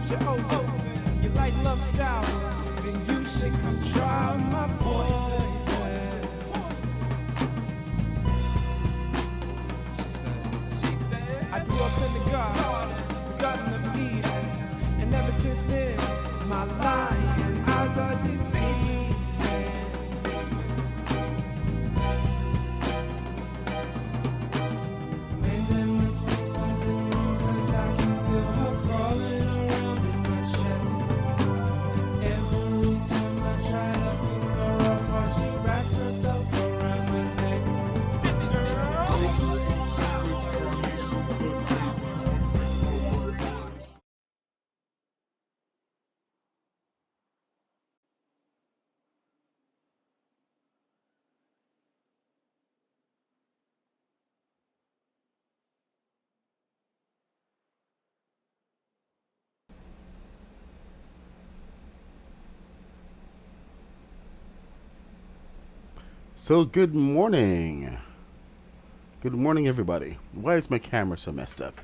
got your open. You like love sour, then you should come try my poison. She said, I grew up in the Garden of Eden, and ever since then, my lying eyes are deceiving. So good morning. Good morning, everybody. Why is my camera so messed up?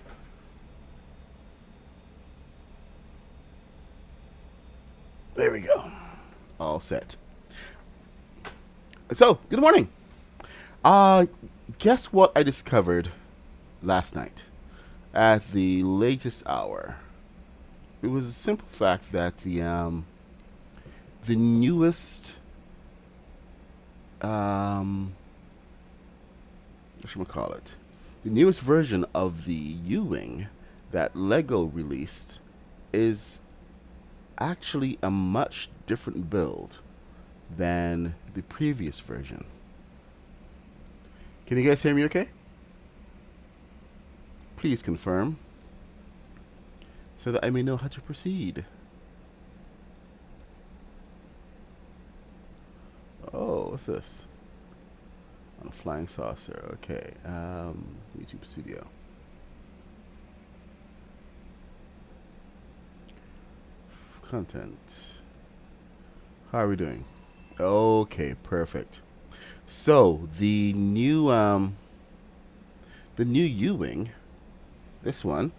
There we go. All set. So, good morning. Guess what I discovered last night at the latest hour? It was a simple fact that the newest what should we call it? The newest version of the U-Wing that Lego released is actually a much different build than the previous version. Can you guys hear me okay? Please confirm so that I may know how to proceed. Oh, what's this? On a flying saucer. Okay. YouTube Studio. Content. How are we doing? Okay, perfect. So the new U-Wing, this one,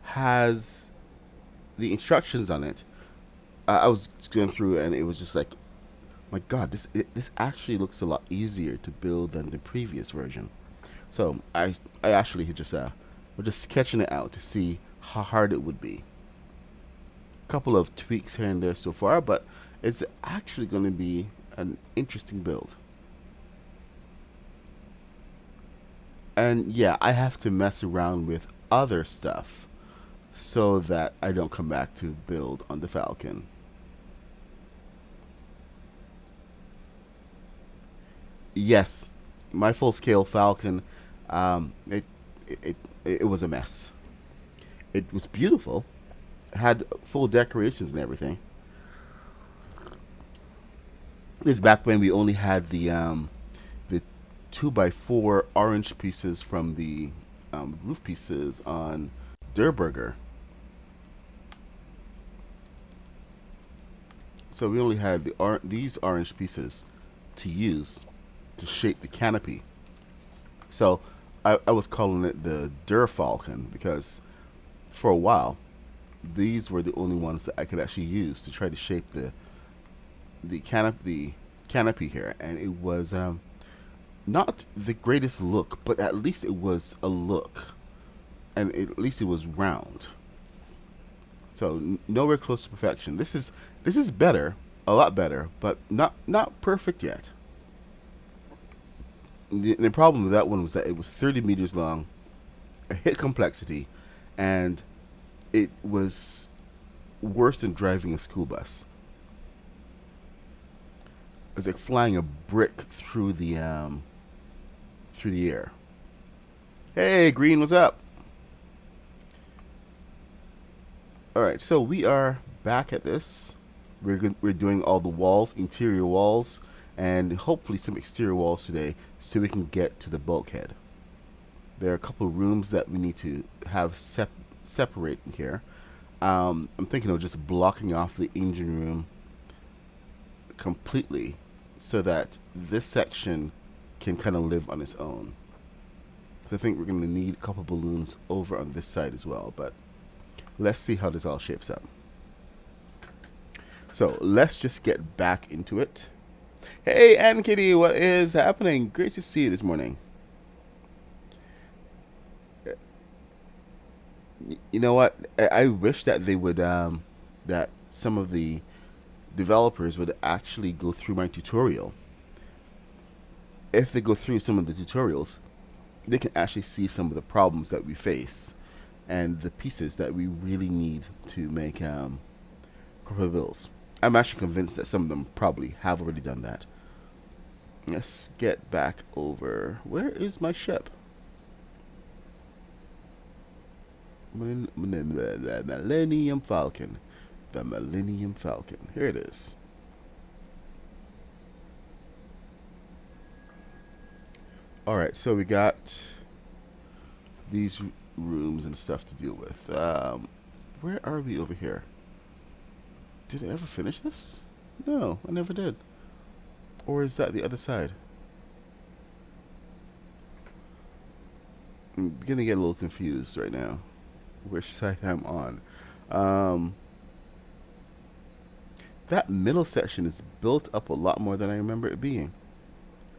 has the instructions on it. I was going through and it was just like, my God, this actually looks a lot easier to build than the previous version. So I actually just we're just sketching it out to see how hard it would be. A couple of tweaks here and there so far, but it's actually going to be an interesting build. And yeah, I have to mess around with other stuff so that I don't come back to build on the Falcon. Yes, my full-scale Falcon, it was a mess. It was beautiful, had full decorations and everything. This is back when we only had the 2x4 orange pieces from the roof pieces on Der Burger. So we only had these orange pieces to use to shape the canopy. So I was calling it the Der Falcon because for a while these were the only ones that I could actually use to try to shape the canopy here, and it was not the greatest look, but at least it was a look, and at least it was round. So nowhere close to perfection. This is better, a lot better, but not perfect yet. The problem with that one was that it was 30 meters long, a hit complexity, and it was worse than driving a school bus. It was like flying a brick through the air. Hey, Green, what's up? All right, so we are back at this. We're doing all the walls, interior walls, and hopefully some exterior walls today so we can get to the bulkhead. There are a couple of rooms that we need to have separate in here. I'm thinking of just blocking off the engine room completely so that this section can kind of live on its own. So I think we're going to need a couple balloons over on this side as well. But let's see how this all shapes up. So let's just get back into it. Hey, Ann Kitty, what is happening? Great to see you this morning. You know what? I wish that they would, that some of the developers would actually go through my tutorial. If they go through some of the tutorials, they can actually see some of the problems that we face and the pieces that we really need to make proper builds. I'm actually convinced that some of them probably have already done that. Let's get back over. Where is my ship? Millennium Falcon. The Millennium Falcon. Here it is. Alright, so we got these rooms and stuff to deal with. Where are we over here? Did I ever finish this? No, I never did. Or is that the other side? I'm beginning to get a little confused right now. Which side I'm on. That middle section is built up a lot more than I remember it being.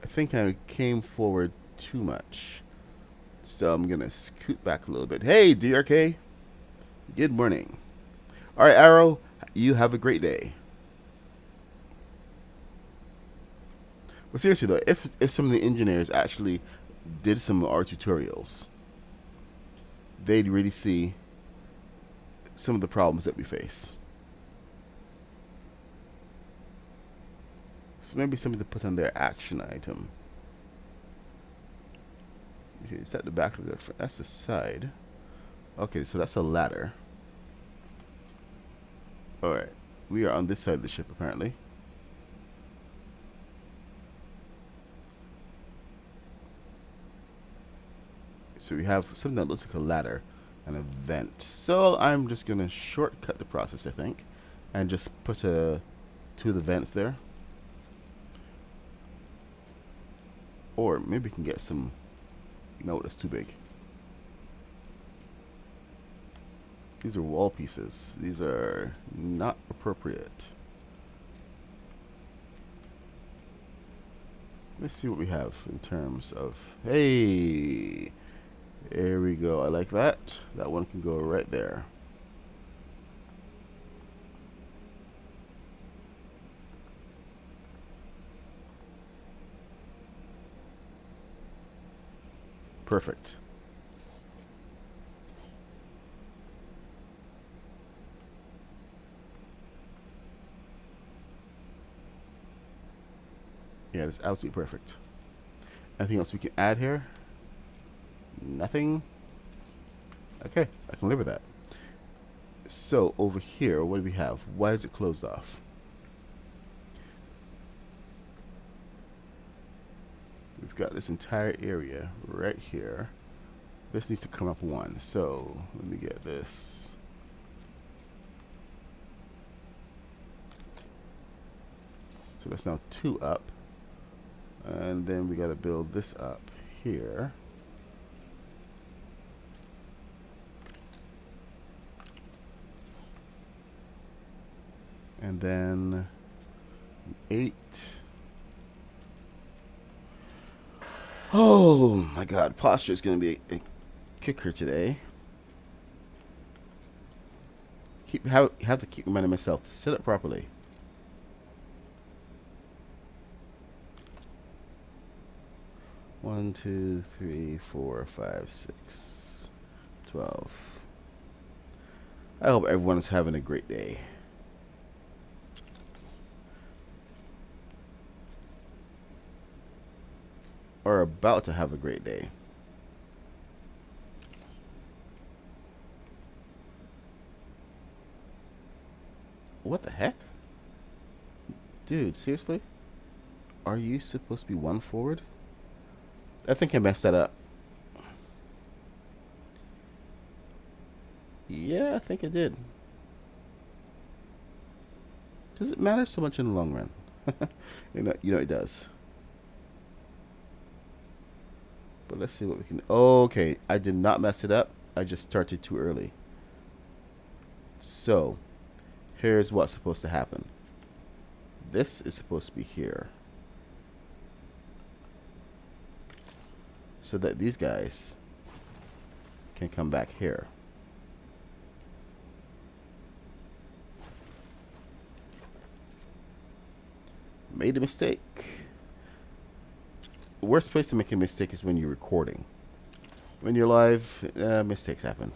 I think I came forward too much. So I'm going to scoot back a little bit. Hey, DRK. Good morning. All right, Arrow, you have a great day. But seriously, though, if some of the engineers actually did some of our tutorials, they'd really see some of the problems that we face. So maybe something to put on their action item. Okay, is that the back of the front? That's the side. Okay, so that's a ladder. Alright, we are on this side of the ship apparently. So we have something that looks like a ladder and a vent. So I'm just going to shortcut the process, I think, and just put two of the vents there. Or maybe we can get some... No, that's too big. These are wall pieces. These are not appropriate. Let's see what we have in terms of... Hey! There we go. I like that. That one can go right there. Perfect. Yeah, that's absolutely perfect. Anything else we can add here? Nothing. Okay, I can live with that. So over here, what do we have? Why is it closed off? We've got this entire area right here. This needs to come up one. So let me get this. So that's now 2 up. And then we got to build this up here. And then 8. Oh my god, posture is going to be a kicker today. Have to keep reminding myself to sit up properly. One, 2, 3, 4, 5, 6, 12. I hope everyone is having a great day. Or about to have a great day. What the heck? Dude, seriously? Are you supposed to be 1 forward? I think I messed that up. Yeah, I think I did. Does it matter so much in the long run? You know it does. But let's see what we can. Okay, I did not mess it up. I just started too early. So, here's what's supposed to happen. This is supposed to be here. So that these guys can come back here. Made a mistake. The worst place to make a mistake is when you're recording. When you're live, mistakes happen.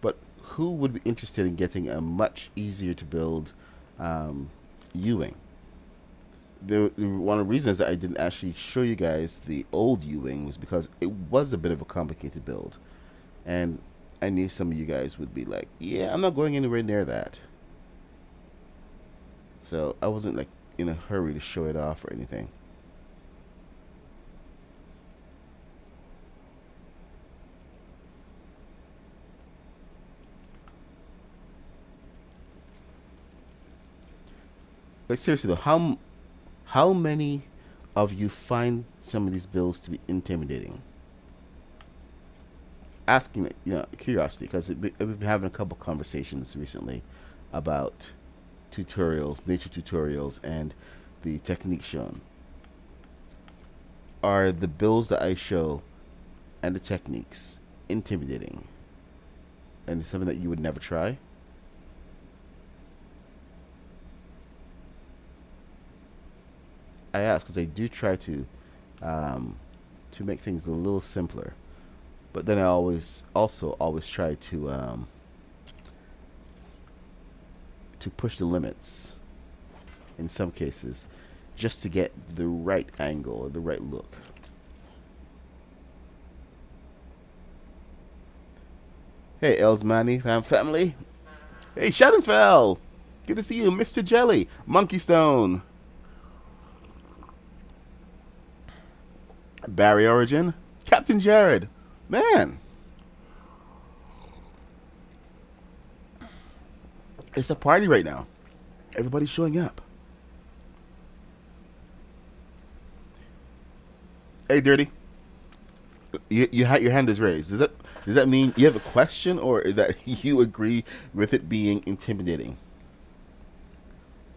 But who would be interested in getting a much easier to build U-wing? One of the reasons that I didn't actually show you guys the old U-wing was because it was a bit of a complicated build. And I knew some of you guys would be like, yeah, I'm not going anywhere near that. So I wasn't like in a hurry to show it off or anything. Like seriously though, how many of you find some of these builds to be intimidating? Asking, curiosity, because I've been having a couple conversations recently about tutorials, nature tutorials, and the technique shown. Are the builds that I show and the techniques intimidating? And it's something that you would never try? I ask because I do try to make things a little simpler. But then I always try to push the limits in some cases just to get the right angle or the right look. Hey, Elsmani, family. Hey, Shadowsfell. Good to see you, Mr. Jelly, Monkey Stone, Barry Origin, Captain Jared. Man, it's a party right now. Everybody's showing up. Hey, Dirty. Your hand is raised. Does that mean you have a question, or is that you agree with it being intimidating?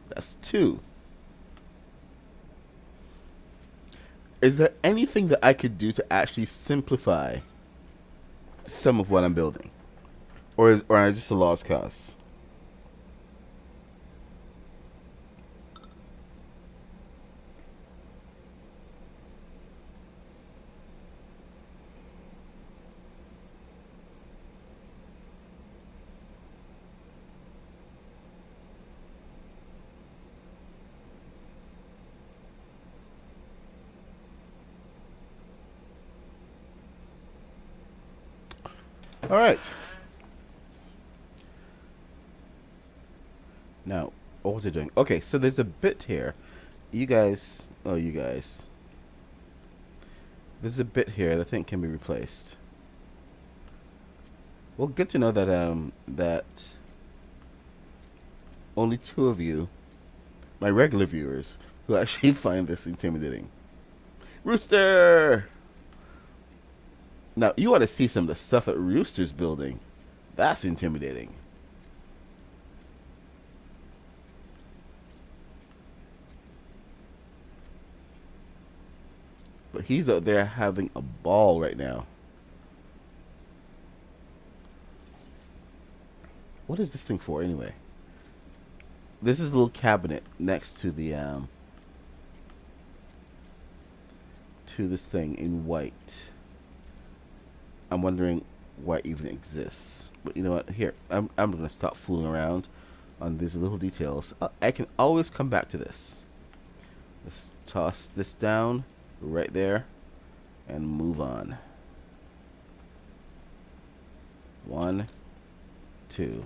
That's 2. Is there anything that I could do to actually simplify some of what I'm building, or is it just a lost cause? All right. Now, what was it doing? Okay, so there's a bit here. You guys. There's a bit here that I think can be replaced. Well, good to know that that only 2 of you, my regular viewers, who actually find this intimidating. Rooster. Now, you want to see some of the stuff that Rooster's building. That's intimidating. But he's out there having a ball right now. What is this thing for, anyway? This is a little cabinet next to the, to this thing in white. I'm wondering why it even exists. But you know what? Here, I'm going to stop fooling around on these little details. I can always come back to this. Let's toss this down right there and move on. 1, 2.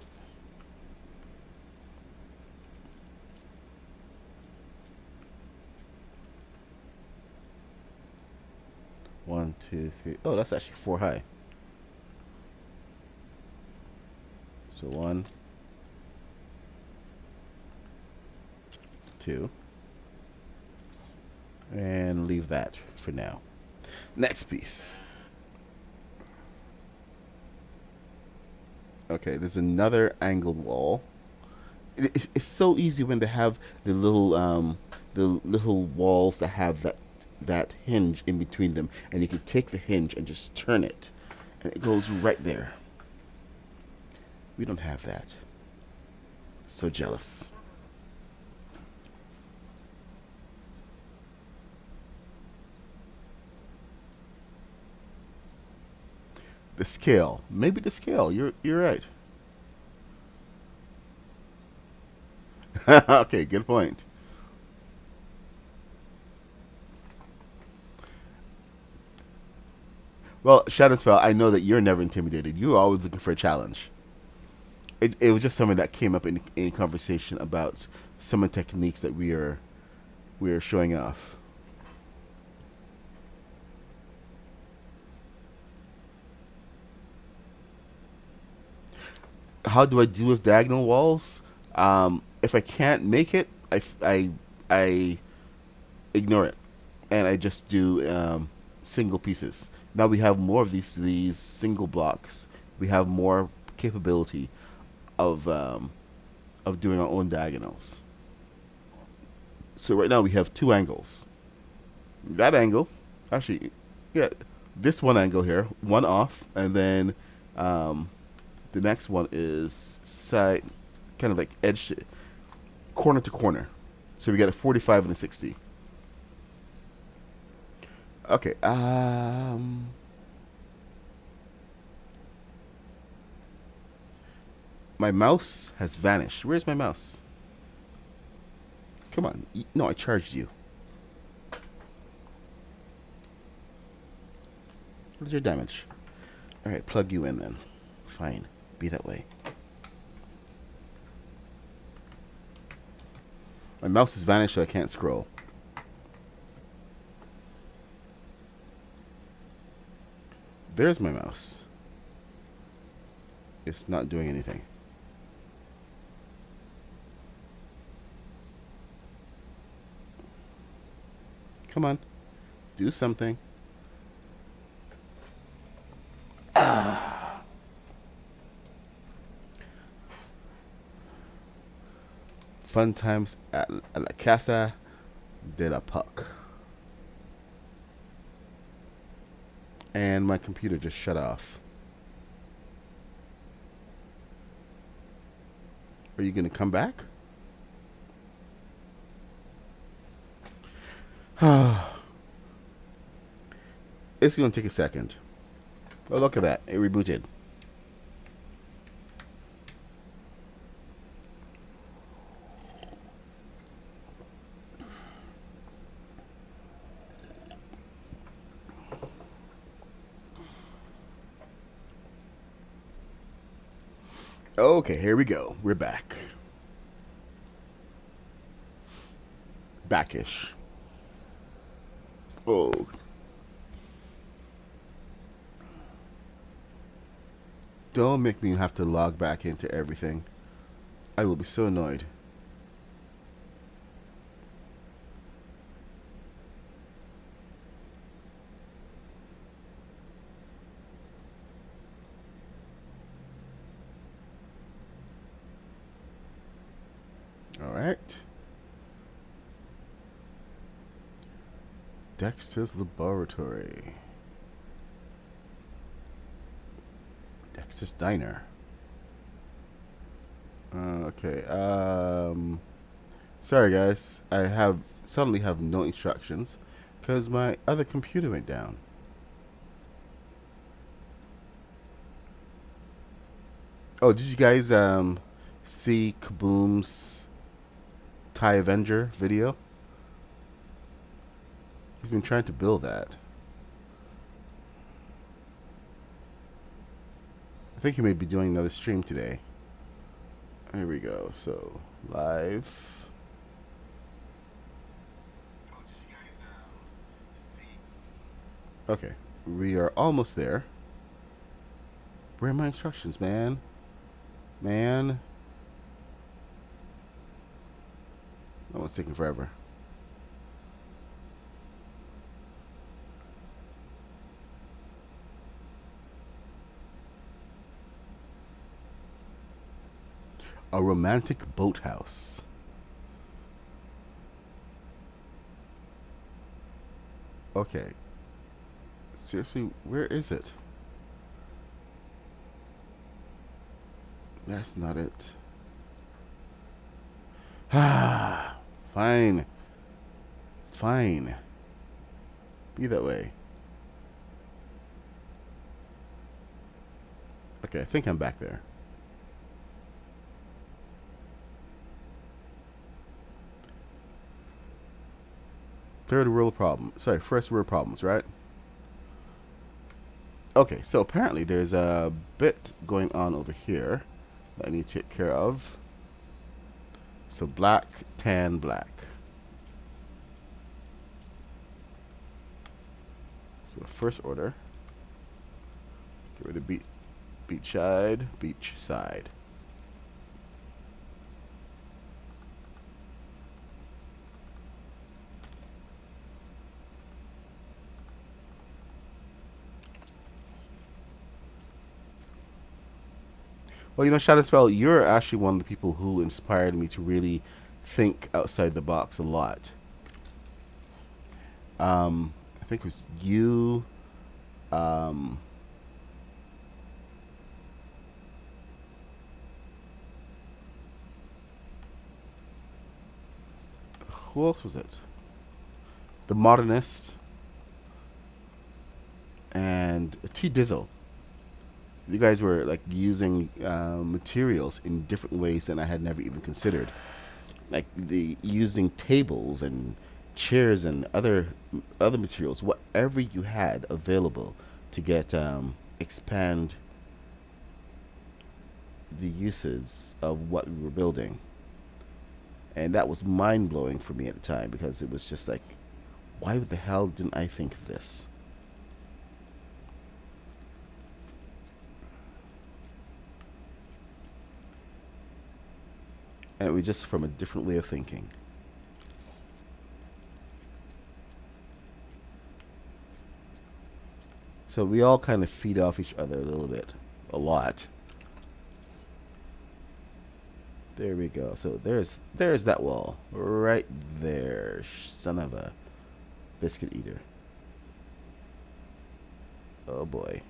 One, 2, 3. Oh, that's actually 4 high. So 1, 2. And leave that for now. Next piece. Okay, there's another angled wall. It's so easy when they have the little walls that have that hinge in between them, and you can take the hinge and just turn it, and it goes right there. We don't have that. So jealous. The scale, maybe the scale. You're right. Okay, good point. Well, Shadowspell, I know that you're never intimidated. You're always looking for a challenge. It was just something that came up in conversation about some of the techniques that we are showing off. How do I deal with diagonal walls? If I can't make it, I ignore it, and I just do single pieces. Now we have more of these single blocks. We have more capability of doing our own diagonals. So right now we have 2 angles. That angle, actually, yeah, this one angle here, one off, and then the next one is side, kind of like edge, corner to corner. So we got a 45 and a 60. Okay. My mouse has vanished. Where's my mouse? Come on. No, I charged you. What is your damage? All right, plug you in then. Fine. Be that way. My mouse has vanished, so I can't scroll. There's my mouse. It's not doing anything. Come on. Do something. Fun times at La Casa de la Puck. And my computer just shut off. Are you going to come back? It's going to take a second. Oh, look at that. It rebooted. Okay, here we go. We're back. Backish. Oh. Don't make me have to log back into everything. I will be so annoyed. All right. Dexter's Laboratory. Dexter's Diner. Okay. Sorry, guys. I suddenly have no instructions because my other computer went down. Oh, did you guys see Kaboom's TIE Avenger video? He's been trying to build that. I think he may be doing another stream today. Here we go. So, live. Okay, we are almost there. Where are my instructions, man? That one's taking forever. A romantic boathouse. Okay. Seriously, where is it? That's not it. Ah, fine. Fine. Be that way. Okay, I think I'm back there. Third world problem. Sorry, first world problems, right? Okay, so apparently there's a bit going on over here that I need to take care of. So black, tan, black. So first order. Get rid of beach side. Well, you know, Shadowspell, you're actually one of the people who inspired me to really think outside the box a lot. I think it was you. Who else was it? The Modernist and T Dizzle. You guys were like using materials in different ways than I had never even considered. Like the using tables and chairs and other materials, whatever you had available to get expand the uses of what we were building. And that was mind blowing for me at the time because it was just like, why the hell didn't I think of this? And it was just from a different way of thinking. So we all kind of feed off each other a little bit. A lot. There we go. So there's that wall. Right there. Son of a biscuit eater. Oh boy.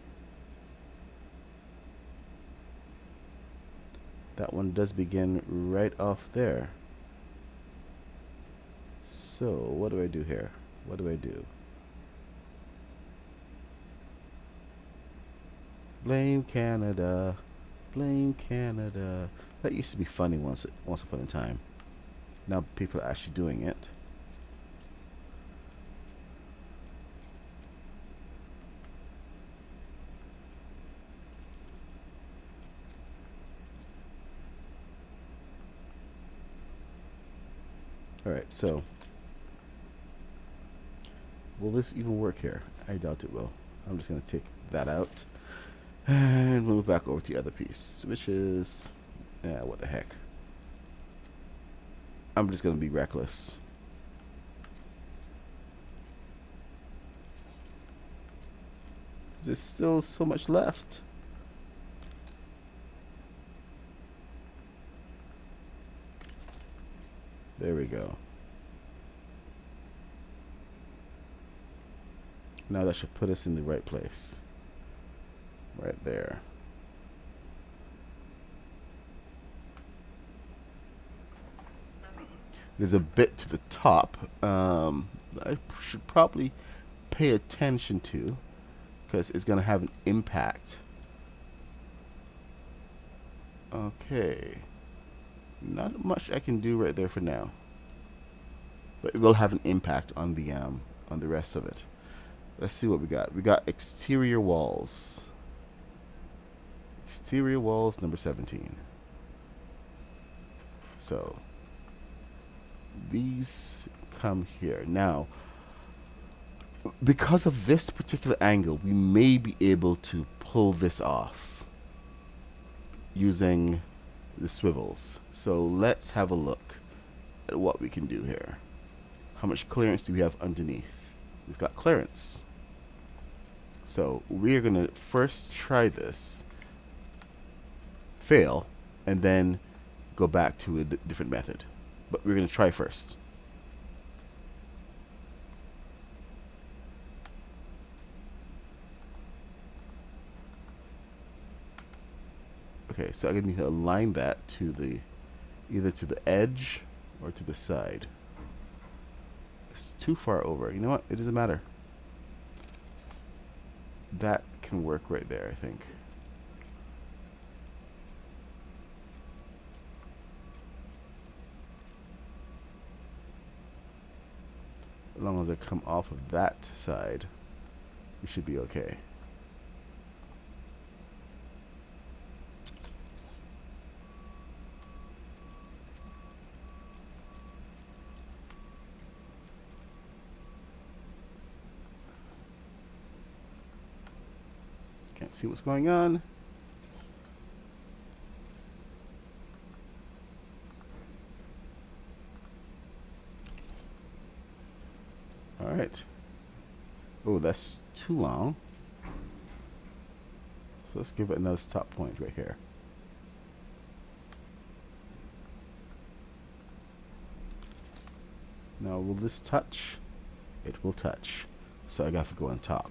That one does begin right off there. So, what do I do here? What do I do? Blame Canada. Blame Canada. That used to be funny once upon a time. Now people are actually doing it. Alright, so will this even work here? I doubt it will. I'm just going to take that out and move back over to the other piece, which is, what the heck. I'm just going to be reckless. There's still so much left. There we go. Now that should put us in the right place. Right there. There's a bit to the top I should probably pay attention to because it's going to have an impact. Okay. Not much I can do right there for now, but it will have an impact on the rest of it. Let's see what we got. We got exterior walls. Exterior walls number 17. So these come here. Now, because of this particular angle, we may be able to pull this off using the swivels. So let's have a look. at what we can do here. How much clearance do we have underneath? We've got clearance. So we're going to first try this, fail, and then go back to a different method. But we're going to try first. Okay, so I need to align that to the either to the edge or to the side. It's too far over. You know what? It doesn't matter. That can work right there, I think. As long as I come off of that side, we should be okay. Can't see what's going on. All right. Oh, that's too long. So let's give it another stop point right here. Now, will this touch? It will touch. So I got to go on top.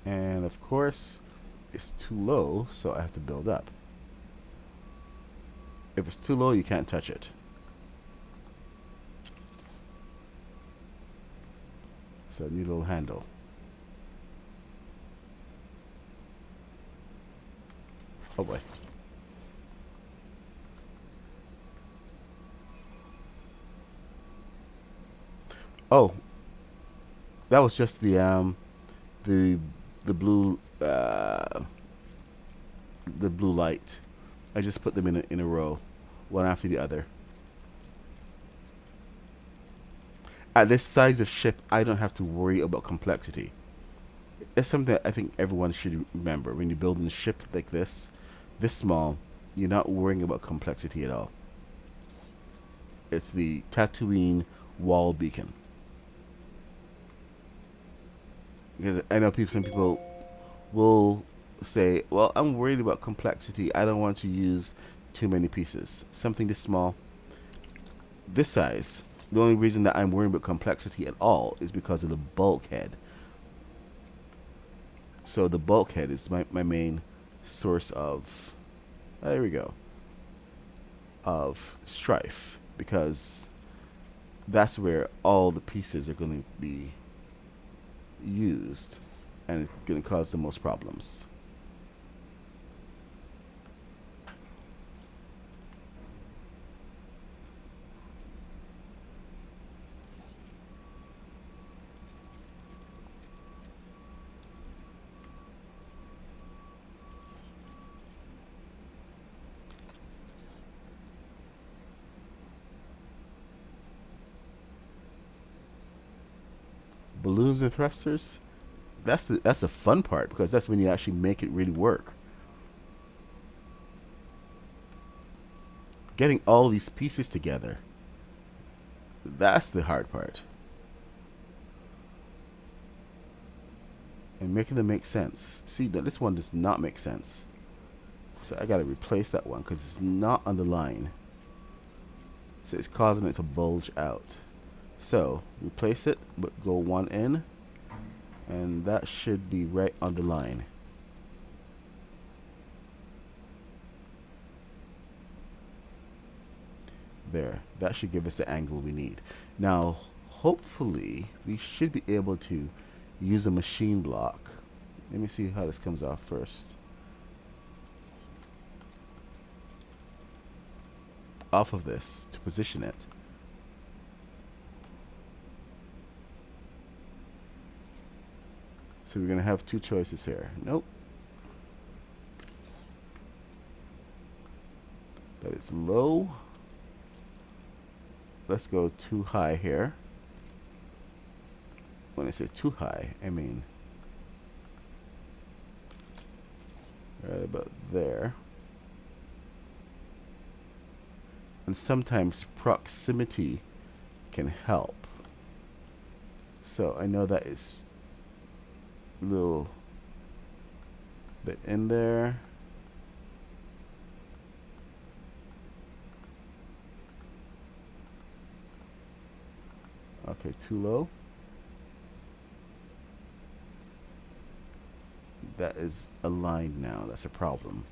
And of course, it's too low, so I have to build up. If it's too low, you can't touch it. So I need a little handle. Oh boy. Oh, that was just the blue the blue light. I just put them in a row, one after the other. At this size of ship, I don't have to worry about complexity. It's something that I think everyone should remember. When you're building a ship like this small, you're not worrying about complexity at all. It's the Tatooine wall beacon. Because I know some people will say, well, I'm worried about complexity. I don't want to use too many pieces. Something this small, this size. The only reason that I'm worried about complexity at all is because of the bulkhead. So the bulkhead is my main source of, there we go, of strife. Because that's where all the pieces are going to be used, and it's going to cause the most problems. Balloons and thrusters, that's the fun part, because that's when you actually make it really work. Getting all these pieces together, that's the hard part. And making them make sense. See, this one does not make sense. So I gotta replace that one because it's not on the line. So it's causing it to bulge out. So replace it, but go one in, and that should be right on the line. There, that should give us the angle we need. Now, hopefully, we should be able to use a machine block. Let me see how this comes off first. Off of this to position it. So we're going to have two choices here. Nope. But it's low. Let's go too high here. When I say too high, I mean right about there. And sometimes proximity can help. So I know that is a little bit in there. Okay, too low. That is aligned now. That's a problem.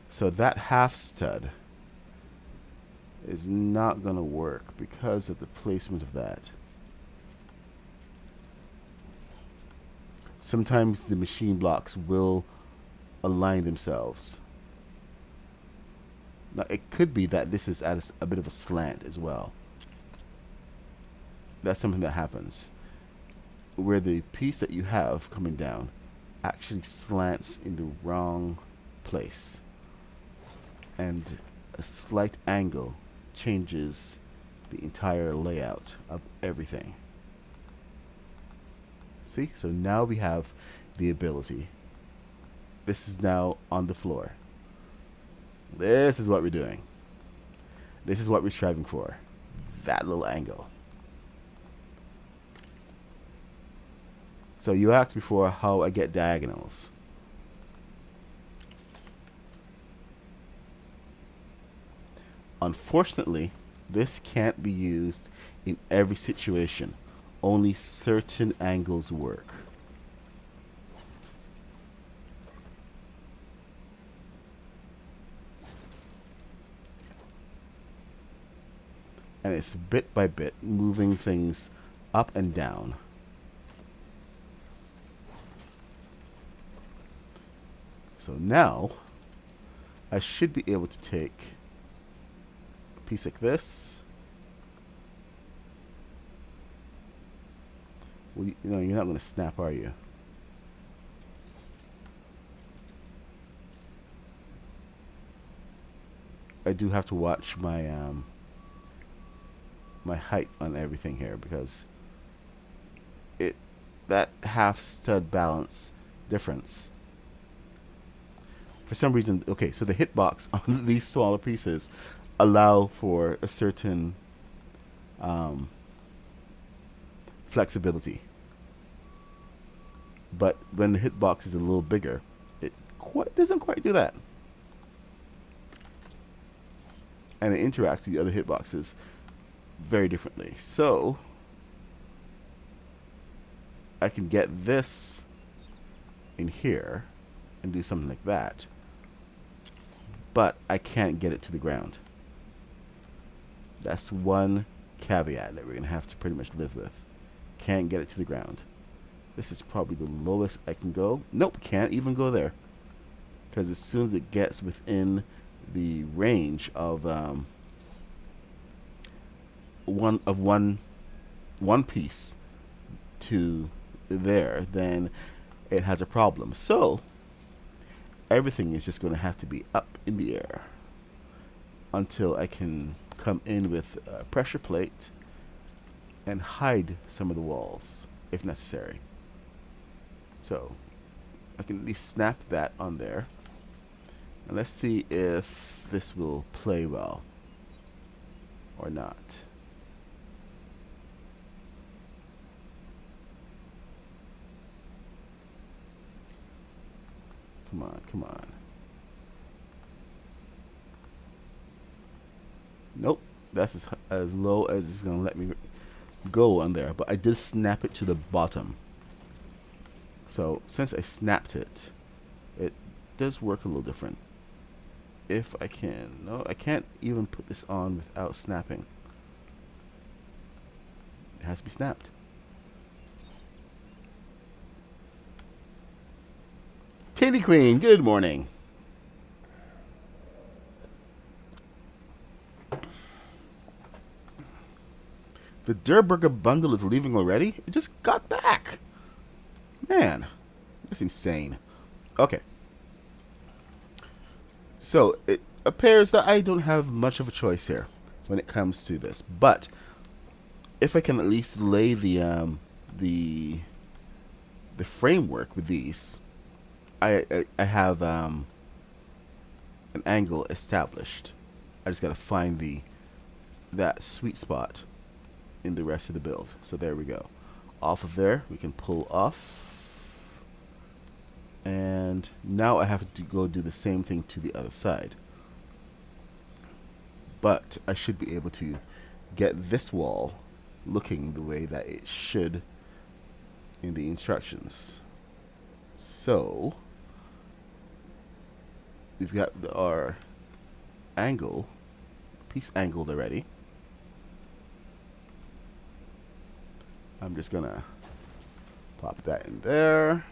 So that half stud is not going to work because of the placement of that. Sometimes the machine blocks will align themselves. Now, it could be that this is at a bit of a slant as well. That's something that happens, where the piece that you have coming down actually slants in the wrong place. And a slight angle changes the entire layout of everything. See? So now we have the ability. This is now on the floor. This is what we're doing. This is what we're striving for. That little angle. So you asked before how I get diagonals. Unfortunately, this can't be used in every situation. Only certain angles work. And it's bit by bit moving things up and down. So now I should be able to take a piece like this. Well, you know, you're not going to snap, are you? I do have to watch my my height on everything here, because that half stud balance difference, for some reason, okay, so the hitbox on these smaller pieces allow for a certain flexibility, but when the hitbox is a little bigger, it doesn't quite do that, and it interacts with the other hitboxes very differently. So I can get this in here and do something like that, but I can't get it to the ground. That's one caveat that we're gonna have to pretty much live with. Can't get it to the ground. This is probably the lowest I can go. Nope, can't even go there, because as soon as it gets within the range of one piece to there, then it has a problem. So everything is just going to have to be up in the air until I can come in with a pressure plate and hide some of the walls if necessary. So I can at least snap that on there, and let's see if this will play well or not. Come on, come on. Nope, that's as low as it's gonna let me go on there, but I did snap it to the bottom. So since I snapped it, it does work a little different. If I can, no, I can't even put this on without snapping. It has to be snapped. Katie Queen, good morning. The Durburger bundle is leaving already? It just got back. Man, that's insane. Okay. So it appears that I don't have much of a choice here when it comes to this. But if I can at least lay the the framework with these, I have an angle established. I just got to find that sweet spot in the rest of the build. So there we go. Off of there, we can pull off. And now I have to go do the same thing to the other side. But I should be able to get this wall looking the way that it should in the instructions. So we've got our angle, piece angled already. I'm just gonna pop that in there.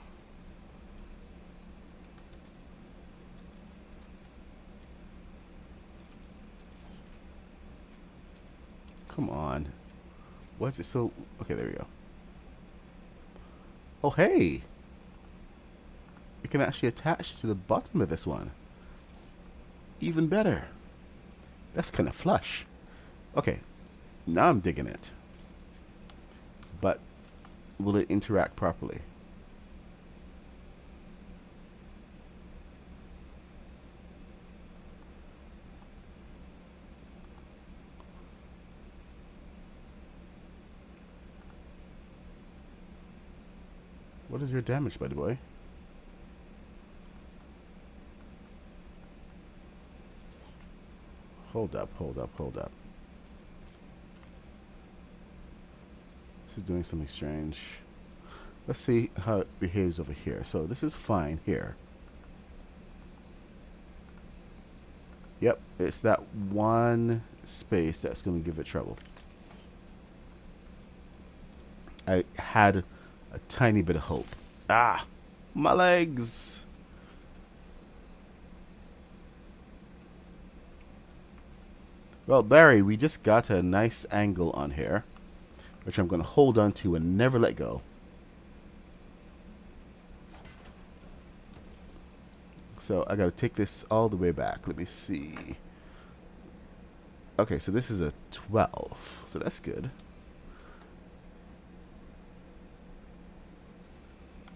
Come on. Why is it so... Okay, there we go. Oh, hey! It can actually attach to the bottom of this one. Even better. That's kind of flush. Okay, now I'm digging it. But will it interact properly? What is your damage, buddy boy? Hold up, hold up, hold up. This is doing something strange. Let's see how it behaves over here. So this is fine here. Yep, it's that one space that's going to give it trouble. I had a tiny bit of hope. Ah, my legs. Well, Barry, we just got a nice angle on here, which I'm going to hold on to and never let go. So I got to take this all the way back. Let me see. Okay, so this is a 12, so that's good.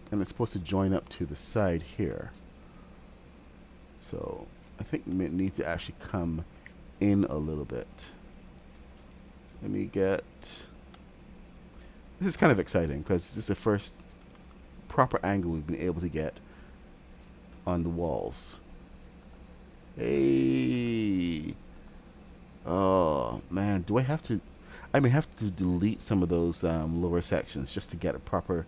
And it's supposed to join up to the side here. So I think we need to actually come in a little bit. Let me get... This is kind of exciting because this is the first proper angle we've been able to get on the walls. Hey! Oh, man. Do I have to... I may have to delete some of those lower sections just to get a proper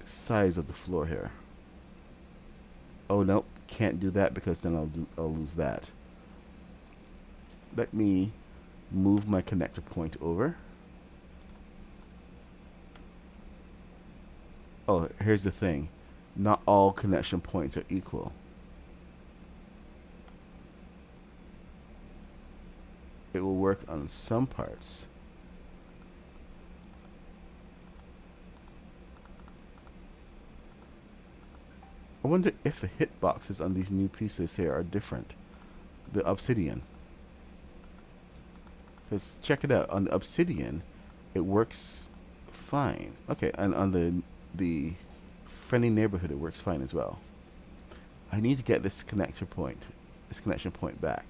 size of the floor here. Oh, nope. Can't do that because then I'll lose that. Let me move my connector point over. Oh, here's the thing. Not all connection points are equal. It will work on some parts. I wonder if the hitboxes on these new pieces here are different. The obsidian. Because check it out. On the obsidian, it works fine. Okay, and on the friendly neighborhood, it works fine as well. I need to get this connection point back.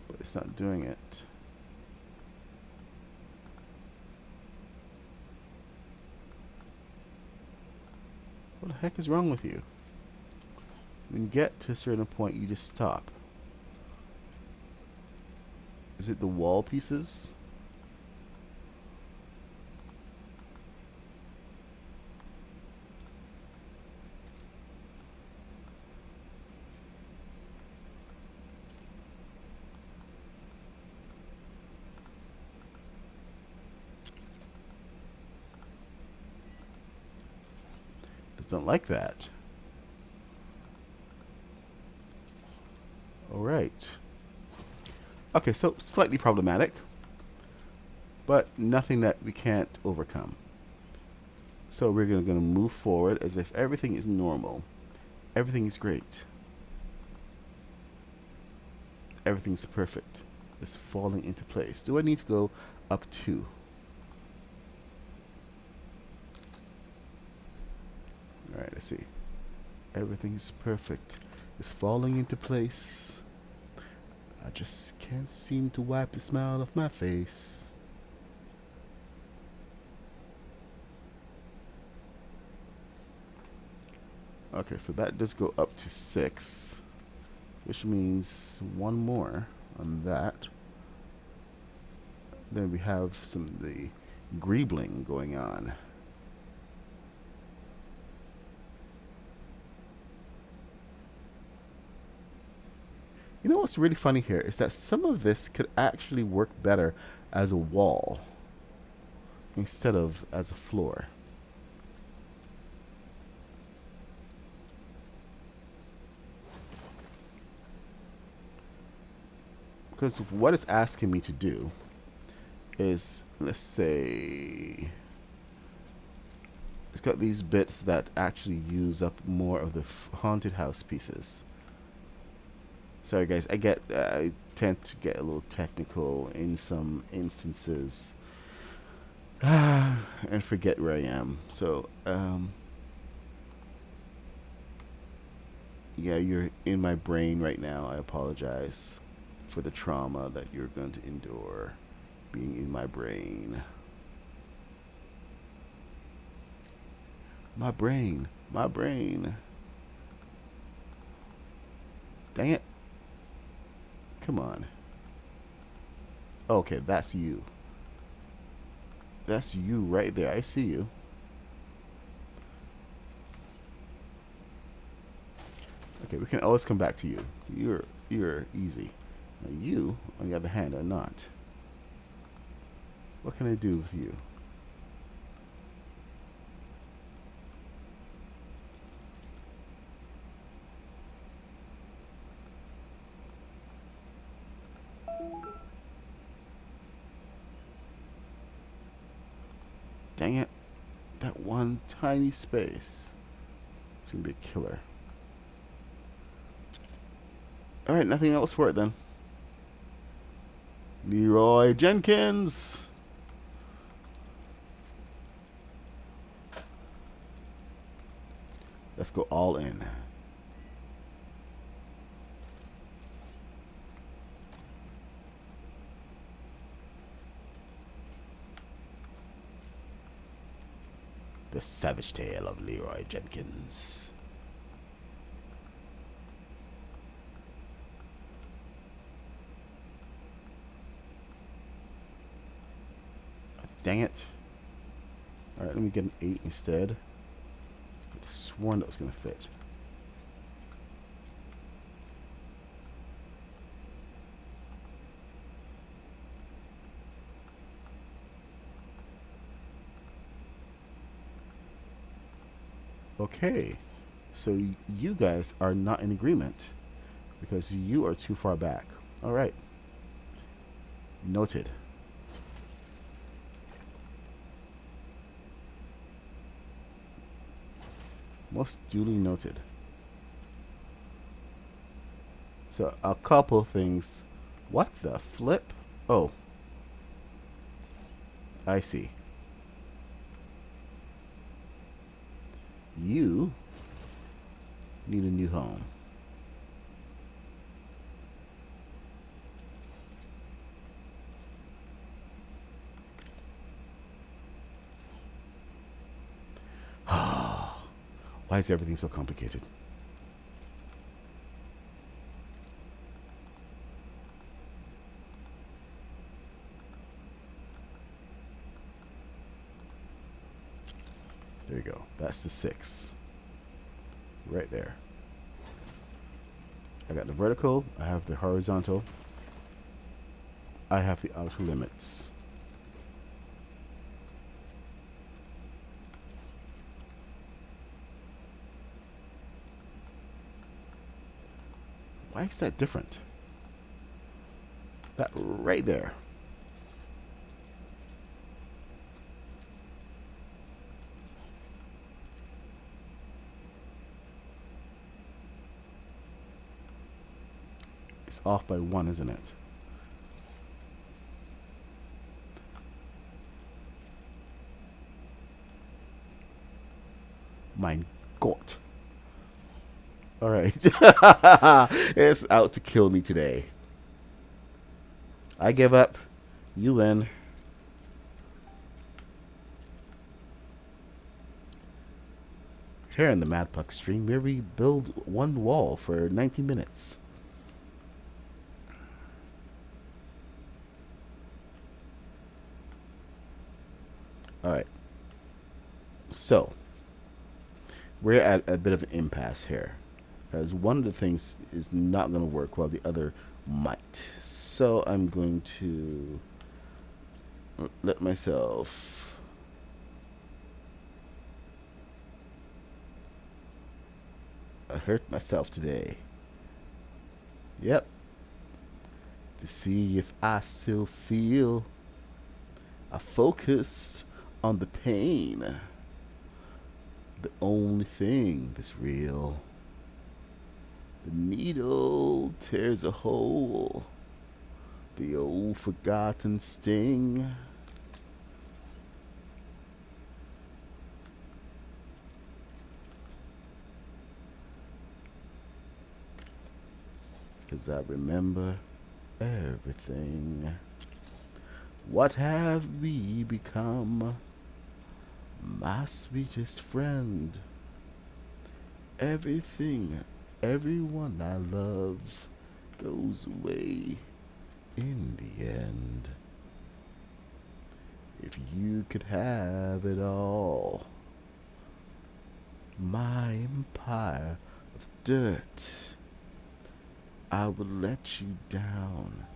But it's not doing it. What the heck is wrong with you? When you get to a certain point, you just stop. Is it the wall pieces? Don't like that. All right. Okay, so slightly problematic, but nothing that we can't overcome. So we're going to move forward as if everything is normal. Everything is great. Everything's perfect. It's falling into place. Do I need to go up 2? let's see. Everything's perfect. It's falling into place. I just can't seem to wipe the smile off my face. Okay, so that does go up to 6, which means one more on that. Then we have some of the greebling going on. You know what's really funny here is that some of this could actually work better as a wall instead of as a floor. Because what it's asking me to do is, let's say, it's got these bits that actually use up more of the haunted house pieces. Sorry guys, I tend to get a little technical in some instances and forget where I am. So, yeah, you're in my brain right now. I apologize for the trauma that you're going to endure being in my brain. My brain. My brain. Dang it. Come on. Okay, that's you. That's you right there. I see you. Okay, we can always come back to you. You're easy. Now you, on the other hand, are not. What can I do with you? Dang it. That one tiny space. It's going to be a killer. Alright, nothing else for it then. Leroy Jenkins. Let's go all in. The Savage Tale of Leroy Jenkins. Dang it. Alright, let me get an 8 instead. I could have sworn that was going to fit. Okay. So you guys are not in agreement because you are too far back. Alright. Noted. Most duly noted. So a couple things. What the flip? Oh. I see. You need a new home. Why is everything so complicated? There you go. That's the 6. Right there. I got the vertical. I have the horizontal. I have the outer limits. Why is that different? That right there. It's off by 1, isn't it? My escort. All right. It's out to kill me today. I give up. You win. Here in the Mad Puck stream, where we build one wall for 90 minutes. Alright. So, we're at a bit of an impasse here. Because one of the things is not going to work while the other might. So, I'm going to let myself... I hurt myself today. Yep. To see if I still feel. I focused on the pain. The only thing that's real. The needle tears a hole. The old forgotten sting. Cause I remember everything. What have we become? My sweetest friend. Everything, everyone I love goes away in the end. If you could have it all, my empire of dirt, I would let you down.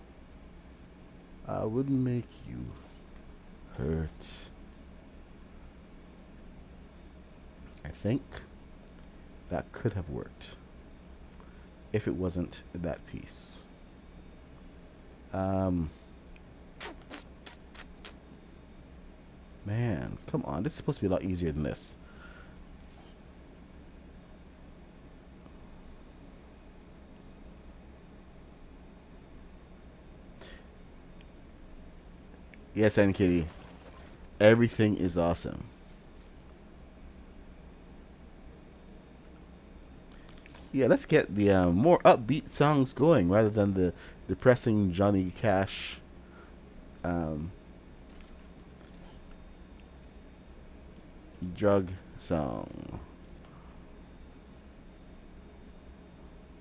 I would make you hurt. I think that could have worked if it wasn't that piece. Man, come on. This is supposed to be a lot easier than this. Yes, and Kitty. Everything is awesome. Yeah, let's get the more upbeat songs going rather than the depressing Johnny Cash drug song.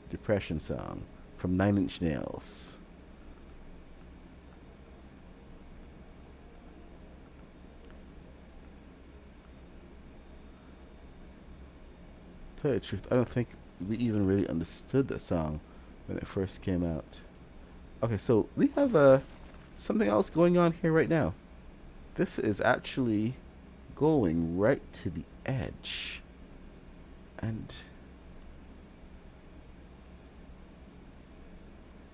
Depression song from 9 Inch Nails. Tell you the truth, I don't think we even really understood that song when it first came out. Okay, so we have something else going on here right now. This is actually going right to the edge. And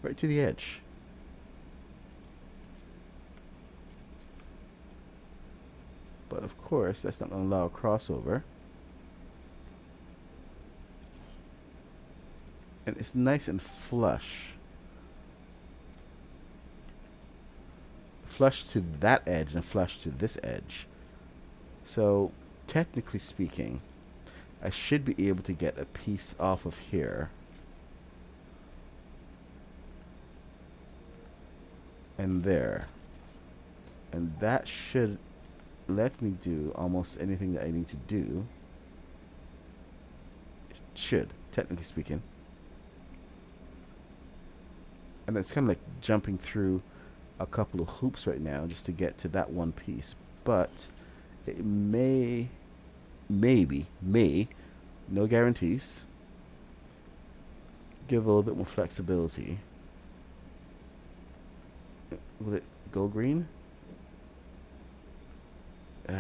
right to the edge. But of course, that's not going to allow a crossover. And it's nice and flush. Flush to that edge and flush to this edge. So, technically speaking, I should be able to get a piece off of here. And there. And that should let me do almost anything that I need to do. It should, technically speaking. And it's kind of like jumping through a couple of hoops right now just to get to that one piece. But it may, no guarantees, give a little bit more flexibility. Will it go green? It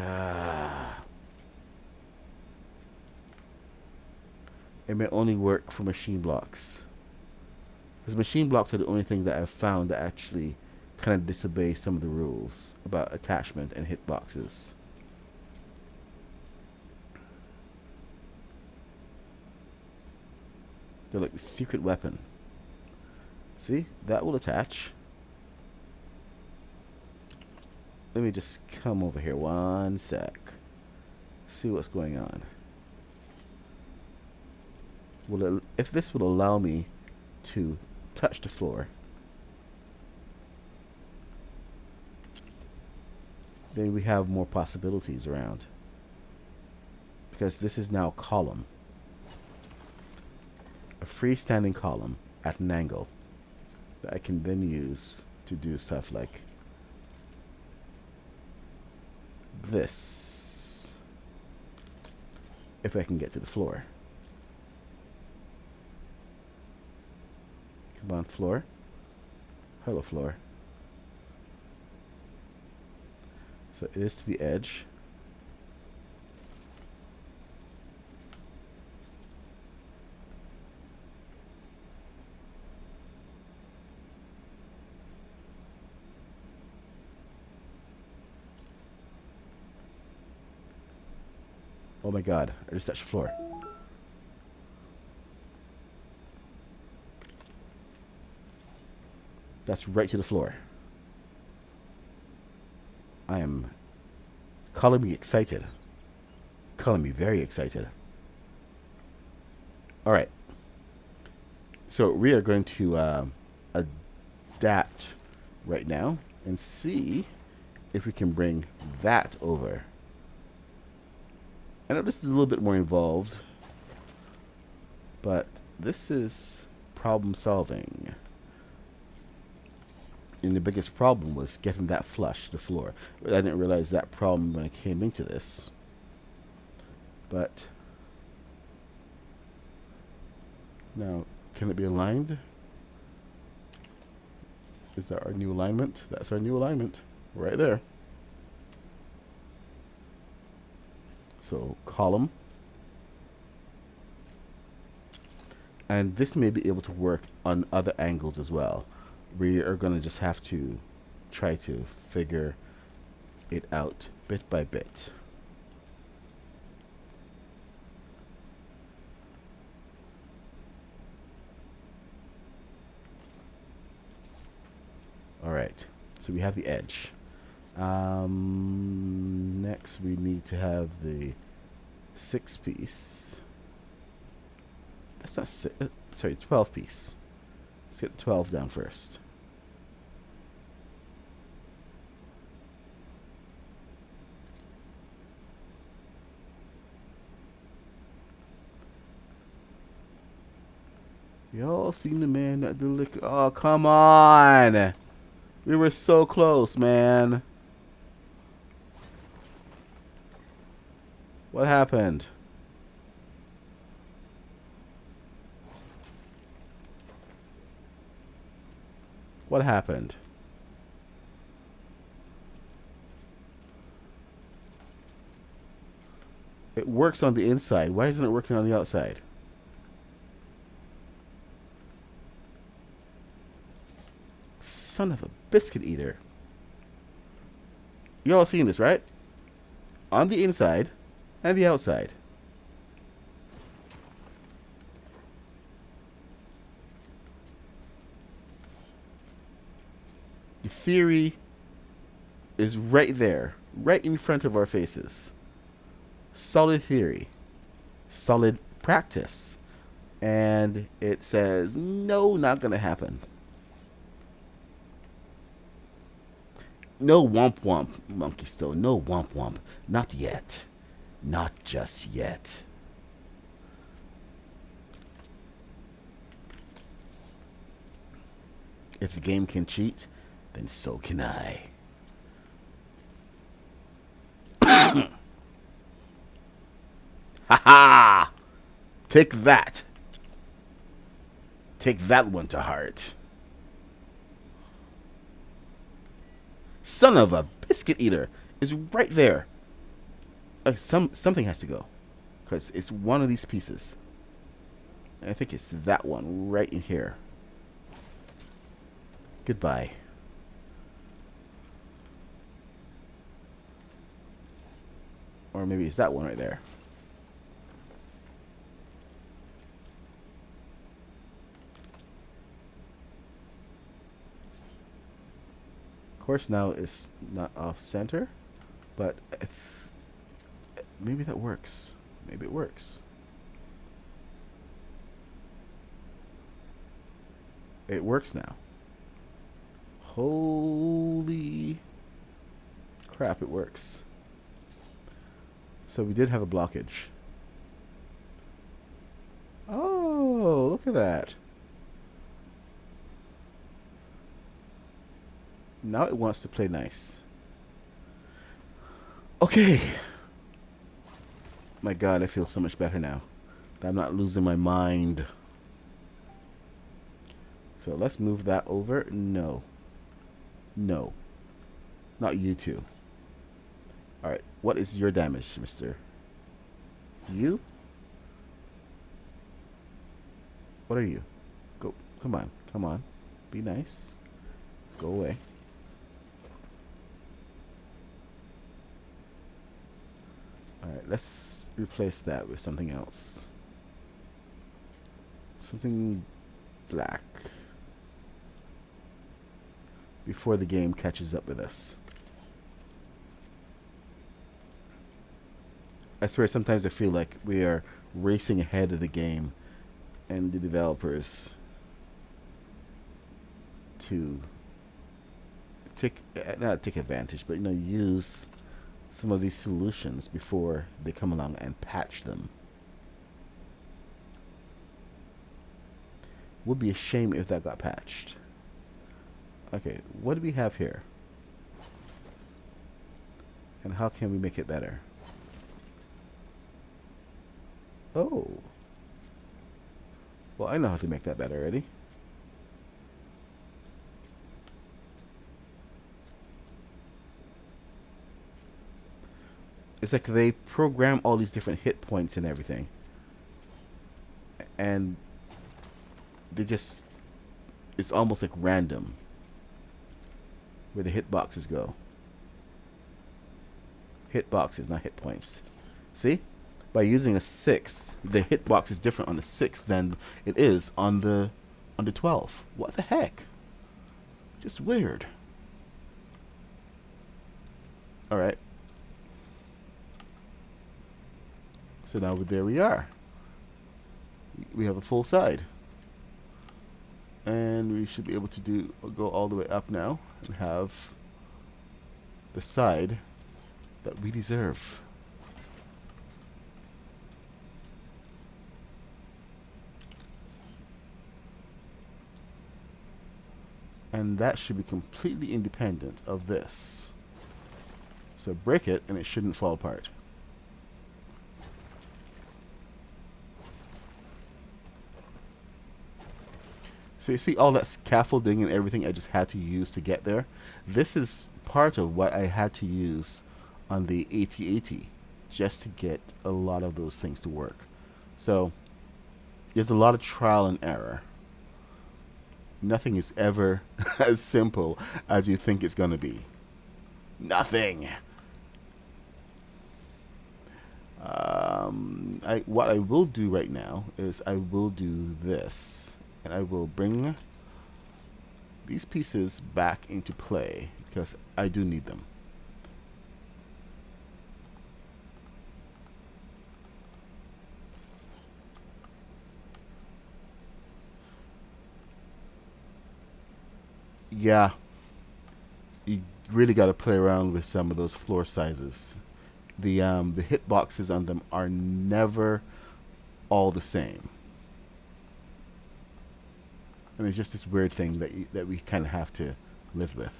may only work for machine blocks. Because machine blocks are the only thing that I've found that actually kind of disobey some of the rules about attachment and hitboxes. They're like the secret weapon. See? That will attach. Let me just come over here one sec. See what's going on. if this will allow me to touch the floor, then we have more possibilities around. Because this is now a column. A freestanding column at an angle that I can then use to do stuff like this. If I can get to the floor. Come on, floor. Hello, floor. So it is to the edge. Oh my god, I just touched the floor. That's right to the floor. I am calling me excited. Calling me very excited. Alright. So we are going to adapt right now and see if we can bring that over. I know this is a little bit more involved, but this is problem solving. And the biggest problem was getting that flush to the floor. I didn't realize that problem when I came into this. But now, can it be aligned? Is that our new alignment? That's our new alignment right there. So column. And this may be able to work on other angles as well. We are going to just have to try to figure it out bit by bit. All right, so we have the edge. Next we need to have the 6-piece. That's not sorry, 12-piece. Let's get 12 down first. Y'all seen the man at the liquor? Oh, come on! We were so close, man. What happened? What happened? It works on the inside. Why isn't it working on the outside? Son of a biscuit eater. You all seen this, right? On the inside and the outside. The theory is right there, right in front of our faces. Solid theory, solid practice. And it says, no, not gonna happen. No womp womp, monkey stone. No womp womp. Not yet. Not just yet. If the game can cheat, then so can I. Ha ha! Take that. Take that one to heart. Son of a biscuit eater is right there. Something has to go, because it's one of these pieces. And I think it's that one right in here. Goodbye. Or maybe it's that one right there. Of course, now it's not off center, but maybe that works. Maybe it works. It works now. Holy crap, it works. So we did have a blockage. Oh, look at that. Now it wants to play nice. Okay. My God, I feel so much better now. I'm not losing my mind. So let's move that over. No. No. Not you two. Alright, what is your damage, mister? You? What are you? Go. Come on. Come on. Be nice. Go away. Alright, let's replace that with something else. Something black. Before the game catches up with us. I swear sometimes I feel like we are racing ahead of the game and the developers to not take advantage, but use some of these solutions before they come along and patch them. Would be a shame if that got patched. Okay, what do we have here? And how can we make it better? Oh. Well, I know how to make that better already. It's like they program all these different hit points and everything. And they just... it's almost like random where the hitboxes go. Hitboxes, not hit points. See? By using a 6, the hitbox is different on the 6 than it is on the 12. What the heck? Just weird. Alright. So now there we are. We have a full side. And we should be able to go all the way up now and have the side that we deserve. And that should be completely independent of this. So break it and it shouldn't fall apart. So you see all that scaffolding and everything I just had to use to get there? This is part of what I had to use on the AT-AT just to get a lot of those things to work. So there's a lot of trial and error. Nothing is ever as simple as you think it's going to be. Nothing. What I will do right now is I will do this. And I will bring these pieces back into play because I do need them. Yeah, you really got to play around with some of those floor sizes. The hitboxes on them are never all the same. And it's just this weird thing that we kind of have to live with.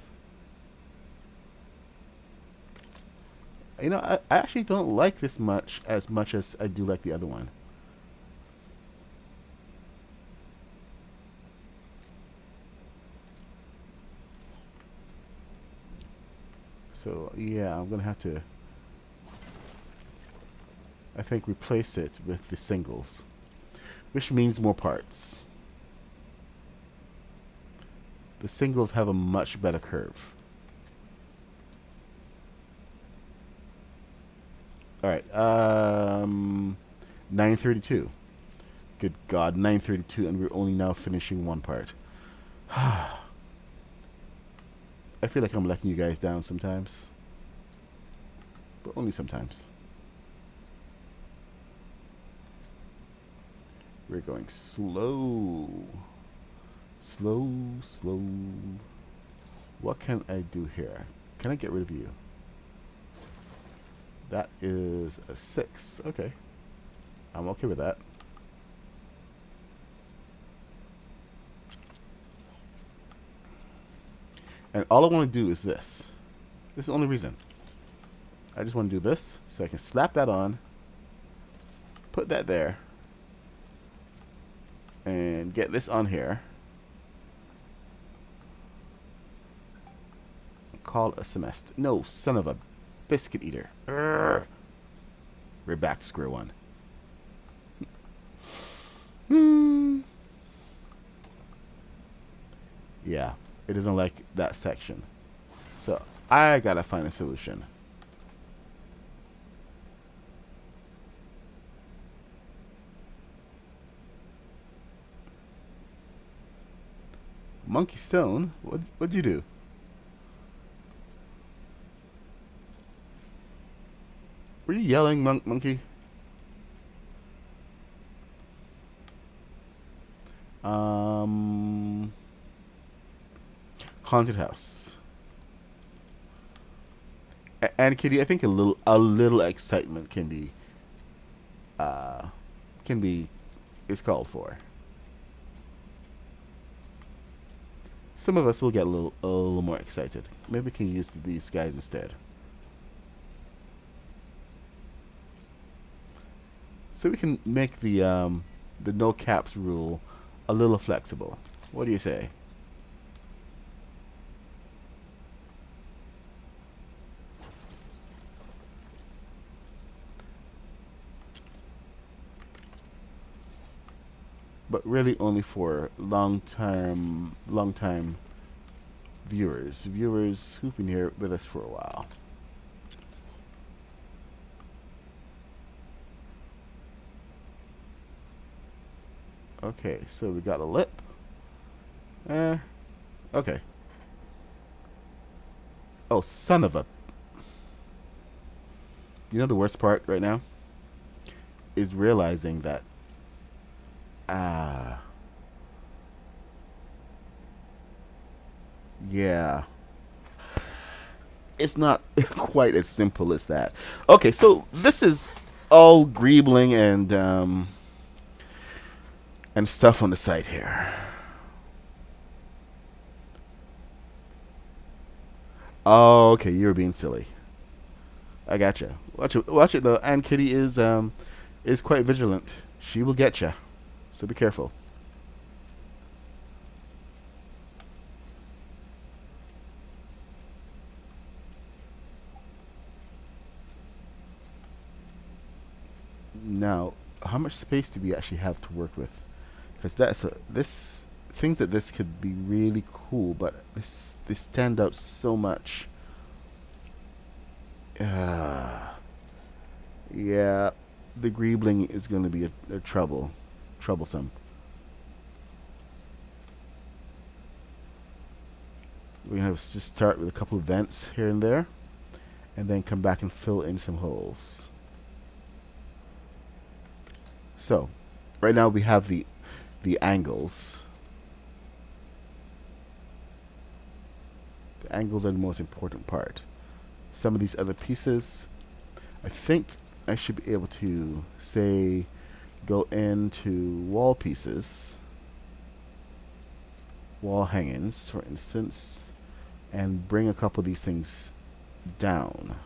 I actually don't like this as much as I do like the other one. So yeah, I'm gonna have to, I think, replace it with the singles, which means more parts. The singles have a much better curve. Alright, 932. Good God, 932, and we're only now finishing one part. I feel like I'm letting you guys down sometimes. But only sometimes. We're going slow. Slow, slow. What can I do here? Can I get rid of you? That is a 6. Okay. I'm okay with that. And all I want to do is this. This is the only reason. I just want to do this so I can slap that on, put that there, and get this on here. Call a semester. No, son of a biscuit eater. Urgh. We're back to square one. Yeah, it doesn't like that section. So I gotta find a solution. Monkey Stone? What'd you do? Were you yelling, monkey? Haunted house. And Kitty, I think a little excitement can be is called for. Some of us will get a little more excited. Maybe we can use these guys instead. So we can make the no caps rule a little flexible. What do you say? But really only for long time viewers who've been here with us for a while. Okay, so we got a lip. Okay. Oh, son of a... You know the worst part right now? Is realizing that... Yeah. It's not quite as simple as that. Okay, so this is all greebling and stuff on the side here. Oh, okay, you're being silly. I gotcha. Watch it though. And Kitty is quite vigilant. She will get you, so be careful. Now, how much space do we actually have to work with? Because things that this could be really cool, but they stand out so much. Yeah, the greebling is going to be a troublesome. We're going to just start with a couple of vents here and there, and then come back and fill in some holes. So, right now we have the angles. The angles are the most important part. Some of these other pieces, I think I should be able to, say, go into wall pieces, wall hangings, for instance, and bring a couple of these things down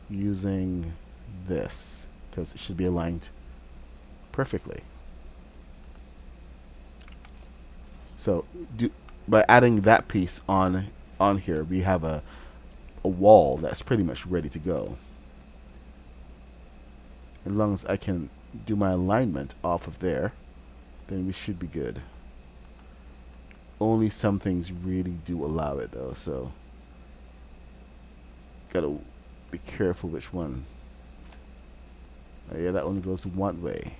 using this, because it should be aligned perfectly. So by adding that piece on here, we have a wall that's pretty much ready to go. As long as I can do my alignment off of there, then we should be good. Only some things really do allow it though, so gotta be careful which one. Oh, yeah, that only goes one way.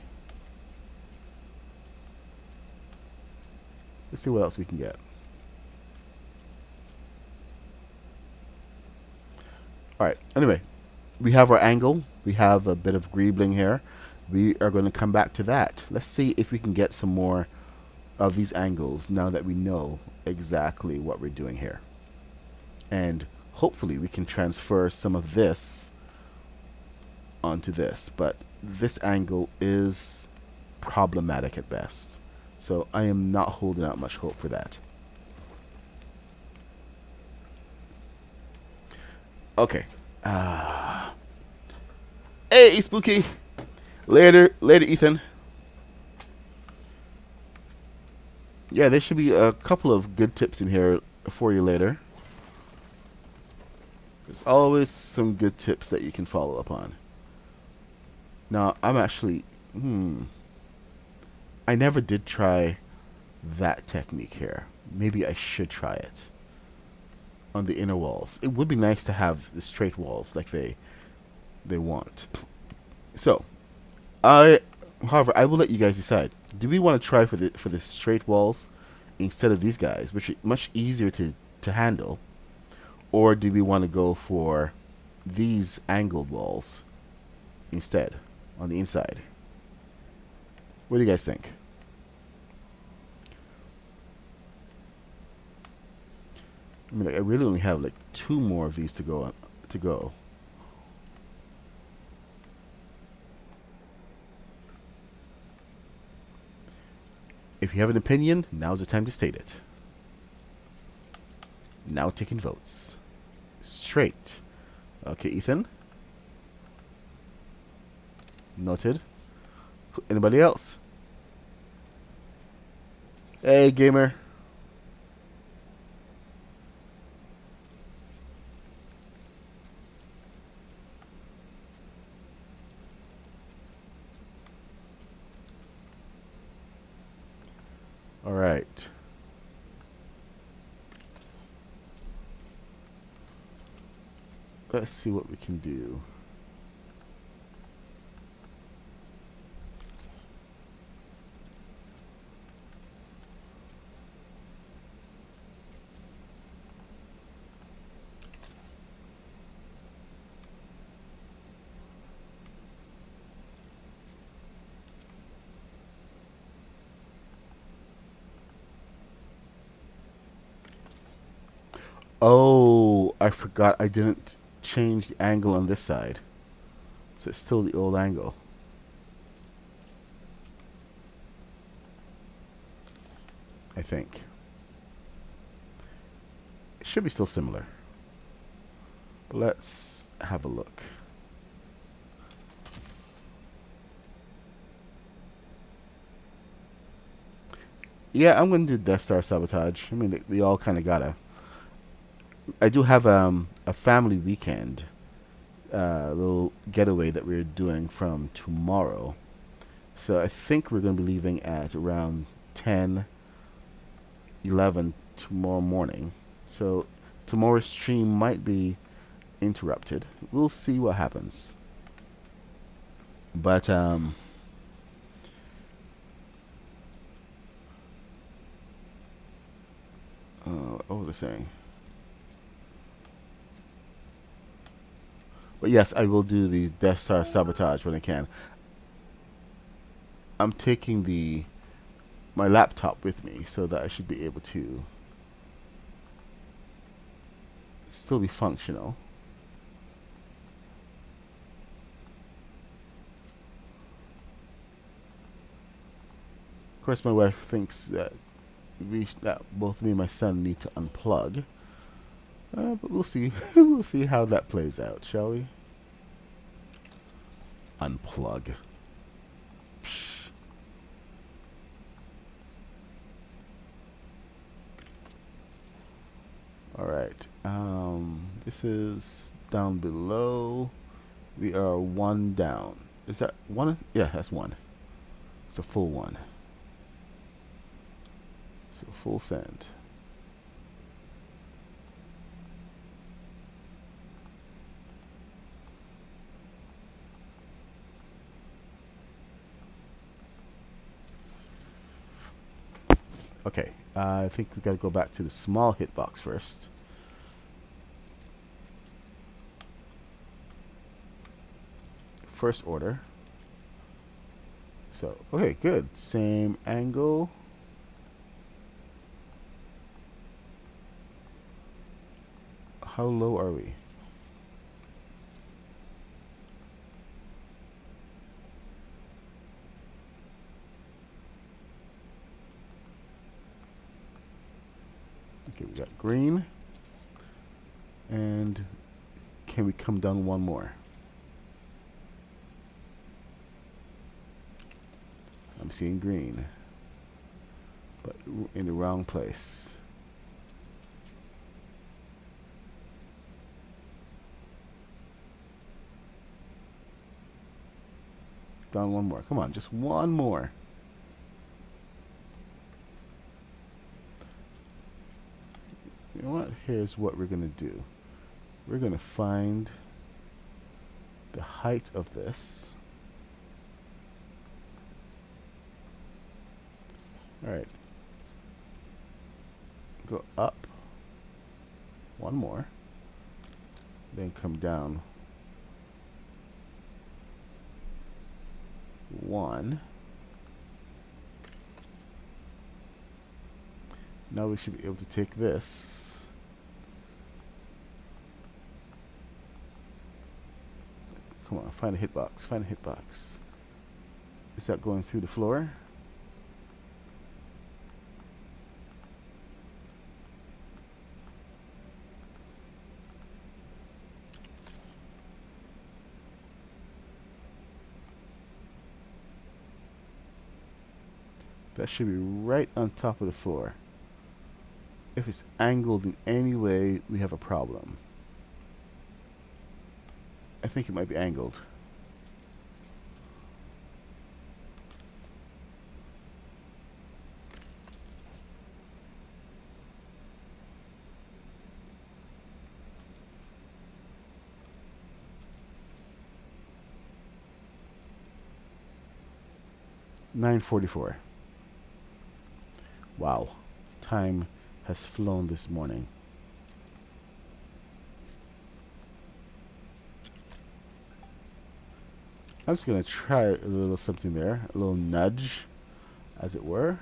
Let's see what else we can get. Alright, anyway, we have our angle. We have a bit of greebling here. We are going to come back to that. Let's see if we can get some more of these angles now that we know exactly what we're doing here. And hopefully we can transfer some of this onto this, but this angle is problematic at best. So I am not holding out much hope for that. Okay. Hey, Spooky. Later, Ethan. Yeah, there should be a couple of good tips in here for you later. There's always some good tips that you can follow up on. Now, I'm actually... I never did try that technique here. Maybe I should try it. On the inner walls. It would be nice to have the straight walls like they want. So, however, I will let you guys decide. Do we want to try for the straight walls instead of these guys, which are much easier to handle? Or do we want to go for these angled walls instead on the inside? What do you guys think? I mean, I really only have like 2 more of these to go. If you have an opinion, now's the time to state it. Now taking votes. Straight. Okay, Ethan. Noted. Anybody else? Hey, gamer. All right. Let's see what we can do. Oh, I forgot I didn't change the angle on this side. So it's still the old angle. I think. It should be still similar. But let's have a look. Yeah, I'm going to do Death Star Sabotage. I mean, we all kind of gotta. I do have a family weekend, little getaway that we're doing from tomorrow. So I think we're going to be leaving at around 10, 11 tomorrow morning. So tomorrow's stream might be interrupted. We'll see what happens. But what was I saying? But yes, I will do the Death Star Sabotage when I can. I'm taking my laptop with me so that I should be able to still be functional. Of course, my wife thinks that both me and my son need to unplug. But we'll see. We'll see how that plays out, shall we? Unplug. Psh. All right. This is down below. We are 1 down. Is that 1? Yeah, that's 1. It's a full 1. So full send. Okay, I think we gotta go back to the small hitbox first. First order. So, okay, good. Same angle. How low are we? Okay, we got green. And can we come down one more? I'm seeing green, but in the wrong place. Down one more. Come on, just one more. You know what? Here's what we're going to do. We're going to find the height of this. All right. Go up. One more. Then come down. One. Now we should be able to take this. Come on, find a hitbox. Find a hitbox. Is that going through the floor? That should be right on top of the floor. If it's angled in any way, we have a problem. I think it might be angled. $9:44. Wow, time has flown this morning. I'm just going to try a little something there, a little nudge, as it were.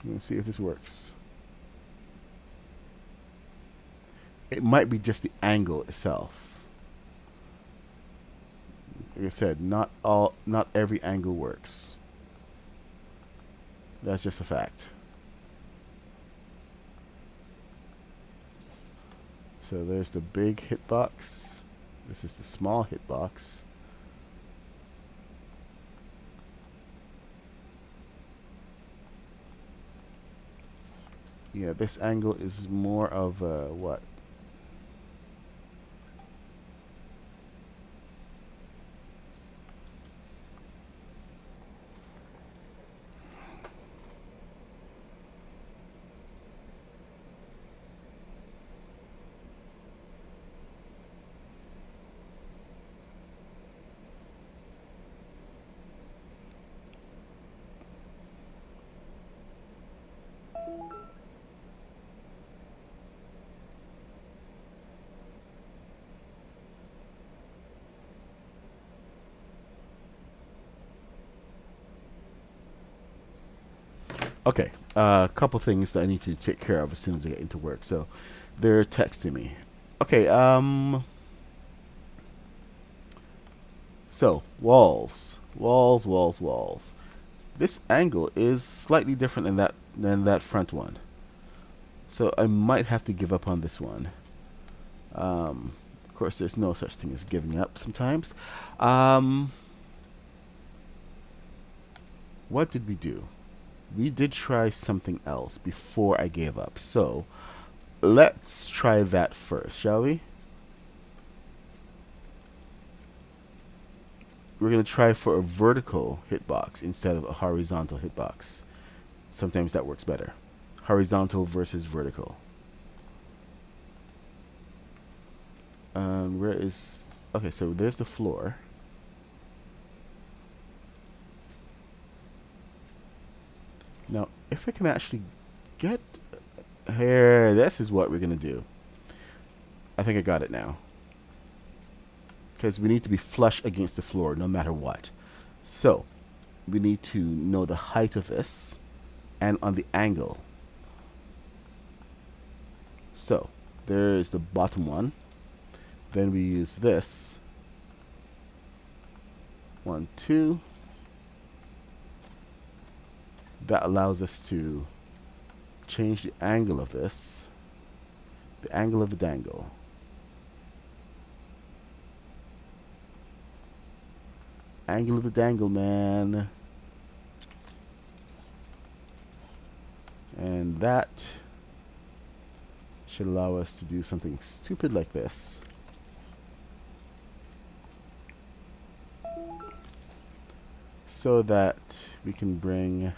Let's see if this works. It might be just the angle itself. Like I said, not every angle works. That's just a fact. So there's the big hitbox. This is the small hitbox. Yeah, this angle is more of what? Okay, a couple things that I need to take care of as soon as I get into work. So, they're texting me. Okay, so walls. This angle is slightly different than that front one. So I might have to give up on this one. Of course, there's no such thing as giving up sometimes. What did we do? We did try something else before I gave up. So let's try that first, shall we? We're going to try for a vertical hitbox instead of a horizontal hitbox. Sometimes that works better. Horizontal versus vertical. Where is... Okay, so there's the floor. Now, if I can actually get... Here, this is what we're going to do. I think I got it now. Because we need to be flush against the floor no matter what. So we need to know the height of this and on the angle. So there is the bottom one. Then we use this. 1, 2. That allows us to change the angle of this. The angle of the dangle. Angle of the dangle, man. And that should allow us to do something stupid like this. So that we can bring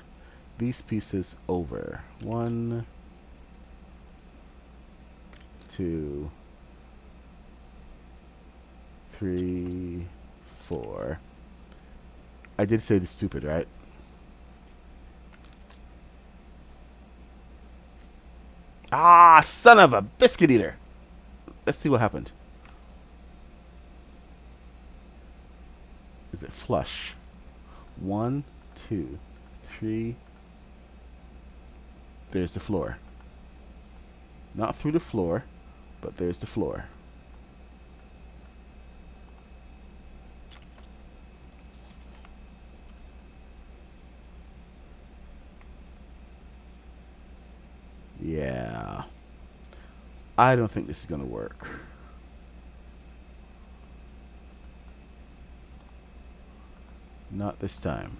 these pieces over. 1, 2, 3, 4. I did say the stupid, right? Ah, son of a biscuit eater. Let's see what happened. Is it flush? 1, 2, 3. There's the floor. Not through the floor, but there's the floor. Yeah. I don't think this is going to work. Not this time.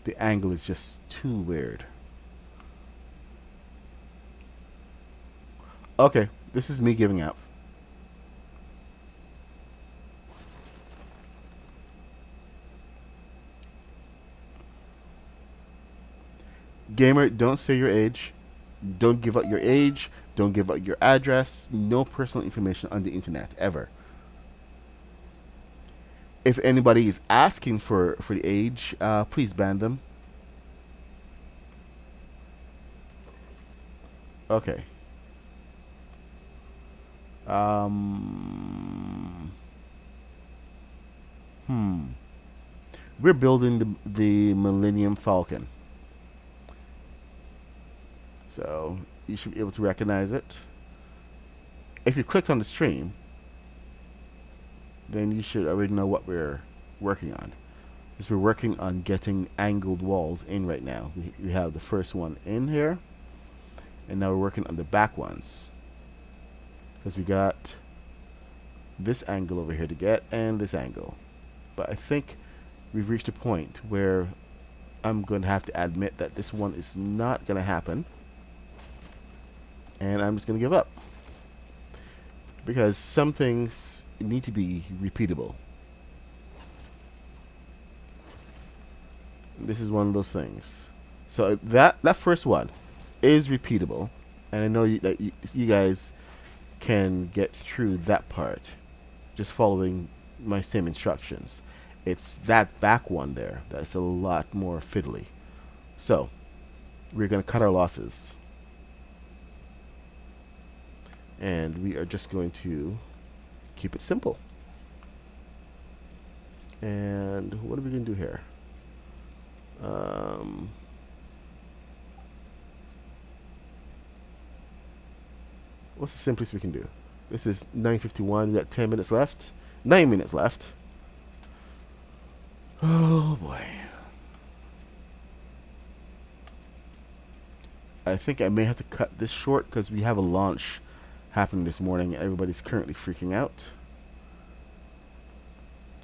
The angle is just too weird. Okay, this is me giving up. Gamer, don't say your age. Don't give out your age. Don't give out your address. No personal information on the internet, ever. If anybody is asking for the age, please ban them. Okay. We're building the Millennium Falcon. So you should be able to recognize it. If you clicked on the stream, then you should already know what we're working on. Because we're working on getting angled walls in right now. We have the first one in here, and now we're working on the back ones. Because we got this angle over here to get, and this angle. But I think we've reached a point where I'm going to have to admit that this one is not going to happen. And I'm just going to give up. Because some things need to be repeatable. This is one of those things. So that first one is repeatable. And I know that you guys can get through that part just following my same instructions. It's that back one there that's a lot more fiddly. So we're going to cut our losses. And we are just going to keep it simple. And what are we going to do here? What's the simplest we can do? This is 9:51. We got 10 minutes left. 9 minutes left. Oh boy. I think I may have to cut this short because we have a launch happening this morning. Everybody's currently freaking out.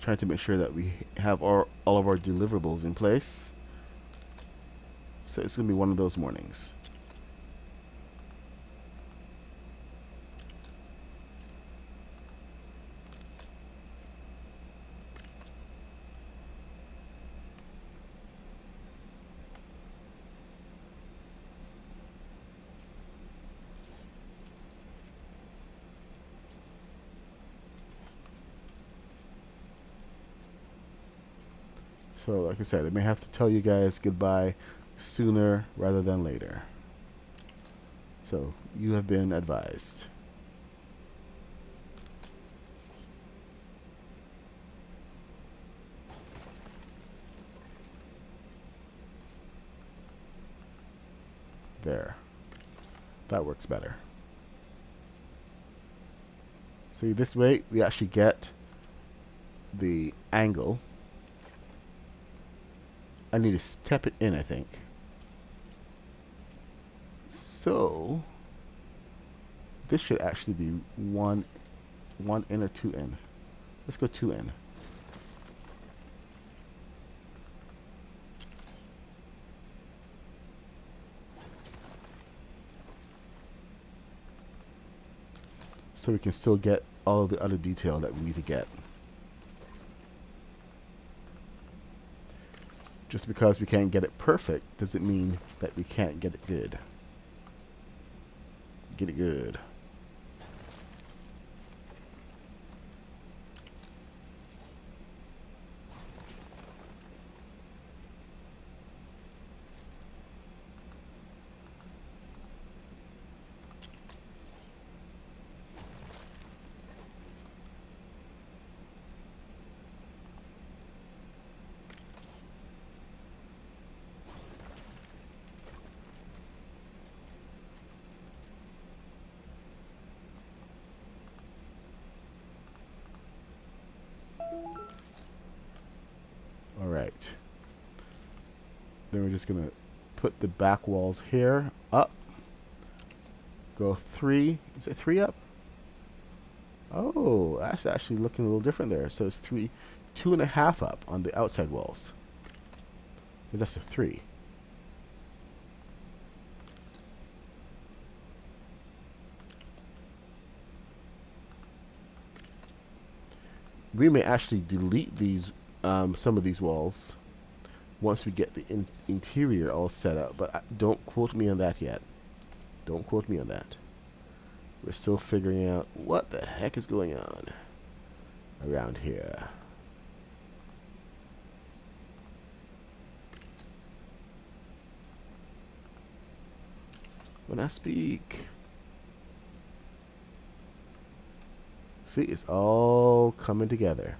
Trying to make sure that we have all of our deliverables in place. So it's going to be one of those mornings. So, like I said, I may have to tell you guys goodbye sooner rather than later. So, you have been advised. There. That works better. See, this way we actually get the angle. I need to step it in, I think. So this should actually be one in or two in. Let's go two in. So we can still get all of the other detail that we need to get. Just because we can't get it perfect doesn't mean that we can't get it good. Get it good. All right. Then we're just gonna put the back walls here up. Go 3. Is it 3 up? Oh, that's actually looking a little different there. So it's 3, 2.5 up on the outside walls. Because that's a 3. We may actually delete these, some of these walls once we get the interior all set up, but don't quote me on that yet. Don't quote me on that. We're still figuring out what the heck is going on around here. When I speak. See, it's all coming together.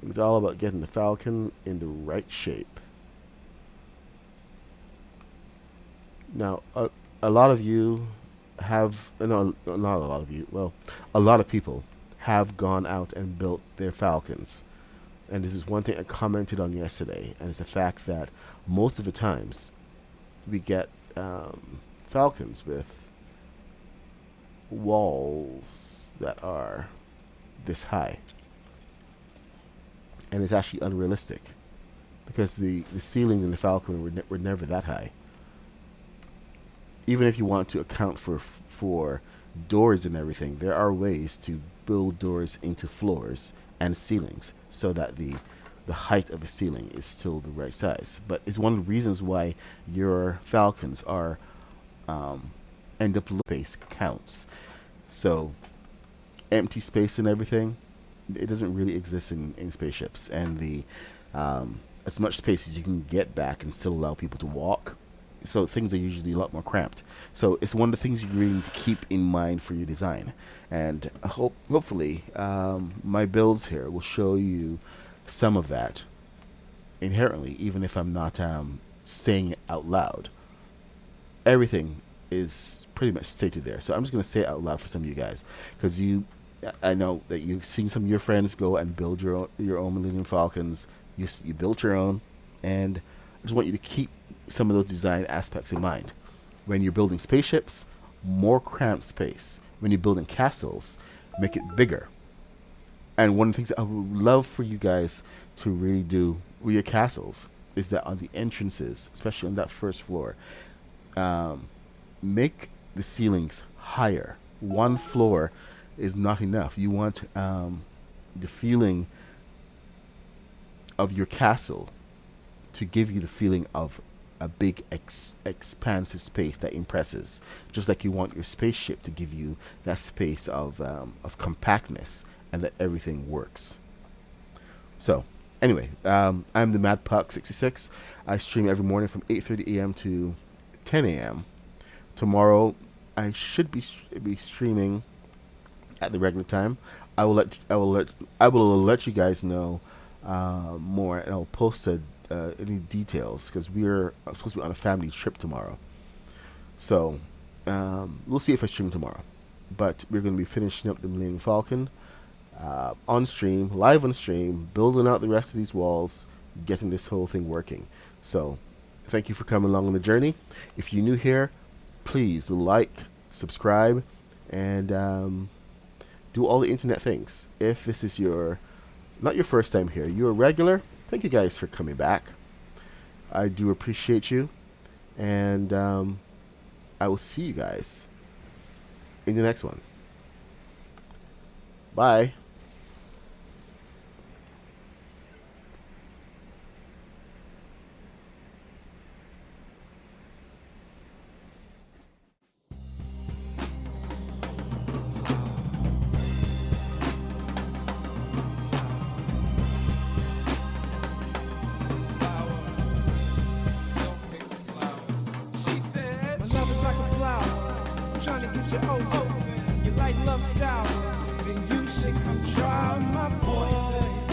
It's all about getting the Falcon in the right shape. Now, a lot of you have, no, not a lot of you, well, a lot of people have gone out and built their Falcons. And this is one thing I commented on yesterday, and it's the fact that most of the times we get Falcons with walls that are this high. And it's actually unrealistic because the ceilings in the Falcon were never that high. Even if you want to account for doors and everything, there are ways to build doors into floors and ceilings so that the height of a ceiling is still the right size. But it's one of the reasons why your Falcons are end up space counts. So empty space and everything, it doesn't really exist in spaceships, and the as much space as you can get back and still allow people to walk. So things are usually a lot more cramped. So it's one of the things you really need to keep in mind for your design. And hopefully my builds here will show you some of that inherently, even if I'm not saying it out loud. Everything is pretty much stated there. So I'm just going to say it out loud for some of you guys, because I know that you've seen some of your friends go and build your own Millennium Falcons. You built your own, and I just want you to keep some of those design aspects in mind. When you're building spaceships, more cramped space. When you're building castles, make it bigger. And one of the things that I would love for you guys to really do with your castles is that on the entrances, especially on that first floor, make the ceilings higher. One floor is not enough. You want the feeling of your castle to give you the feeling of a big expansive space that impresses, just like you want your spaceship to give you that space of compactness and that everything works. So anyway, I'm the Mad Puck 66. I stream every morning from 8:30 a.m. to 10 a.m. Tomorrow I should be streaming at the regular time. I will let you guys know more, and I'll post any details because we're supposed to be on a family trip tomorrow. So we'll see if I stream tomorrow. But we're going to be finishing up the Millennium Falcon on stream, live on stream, building out the rest of these walls, getting this whole thing working. So thank you for coming along on the journey. If you're new here, please like, subscribe, and do all the internet things. If this is not your first time here, you're a regular, thank you guys for coming back. I do appreciate you, and I will see you guys in the next one. Bye. She said, my love is like a flower. I'm trying to get you over. You like love sour, then you should come try my poison.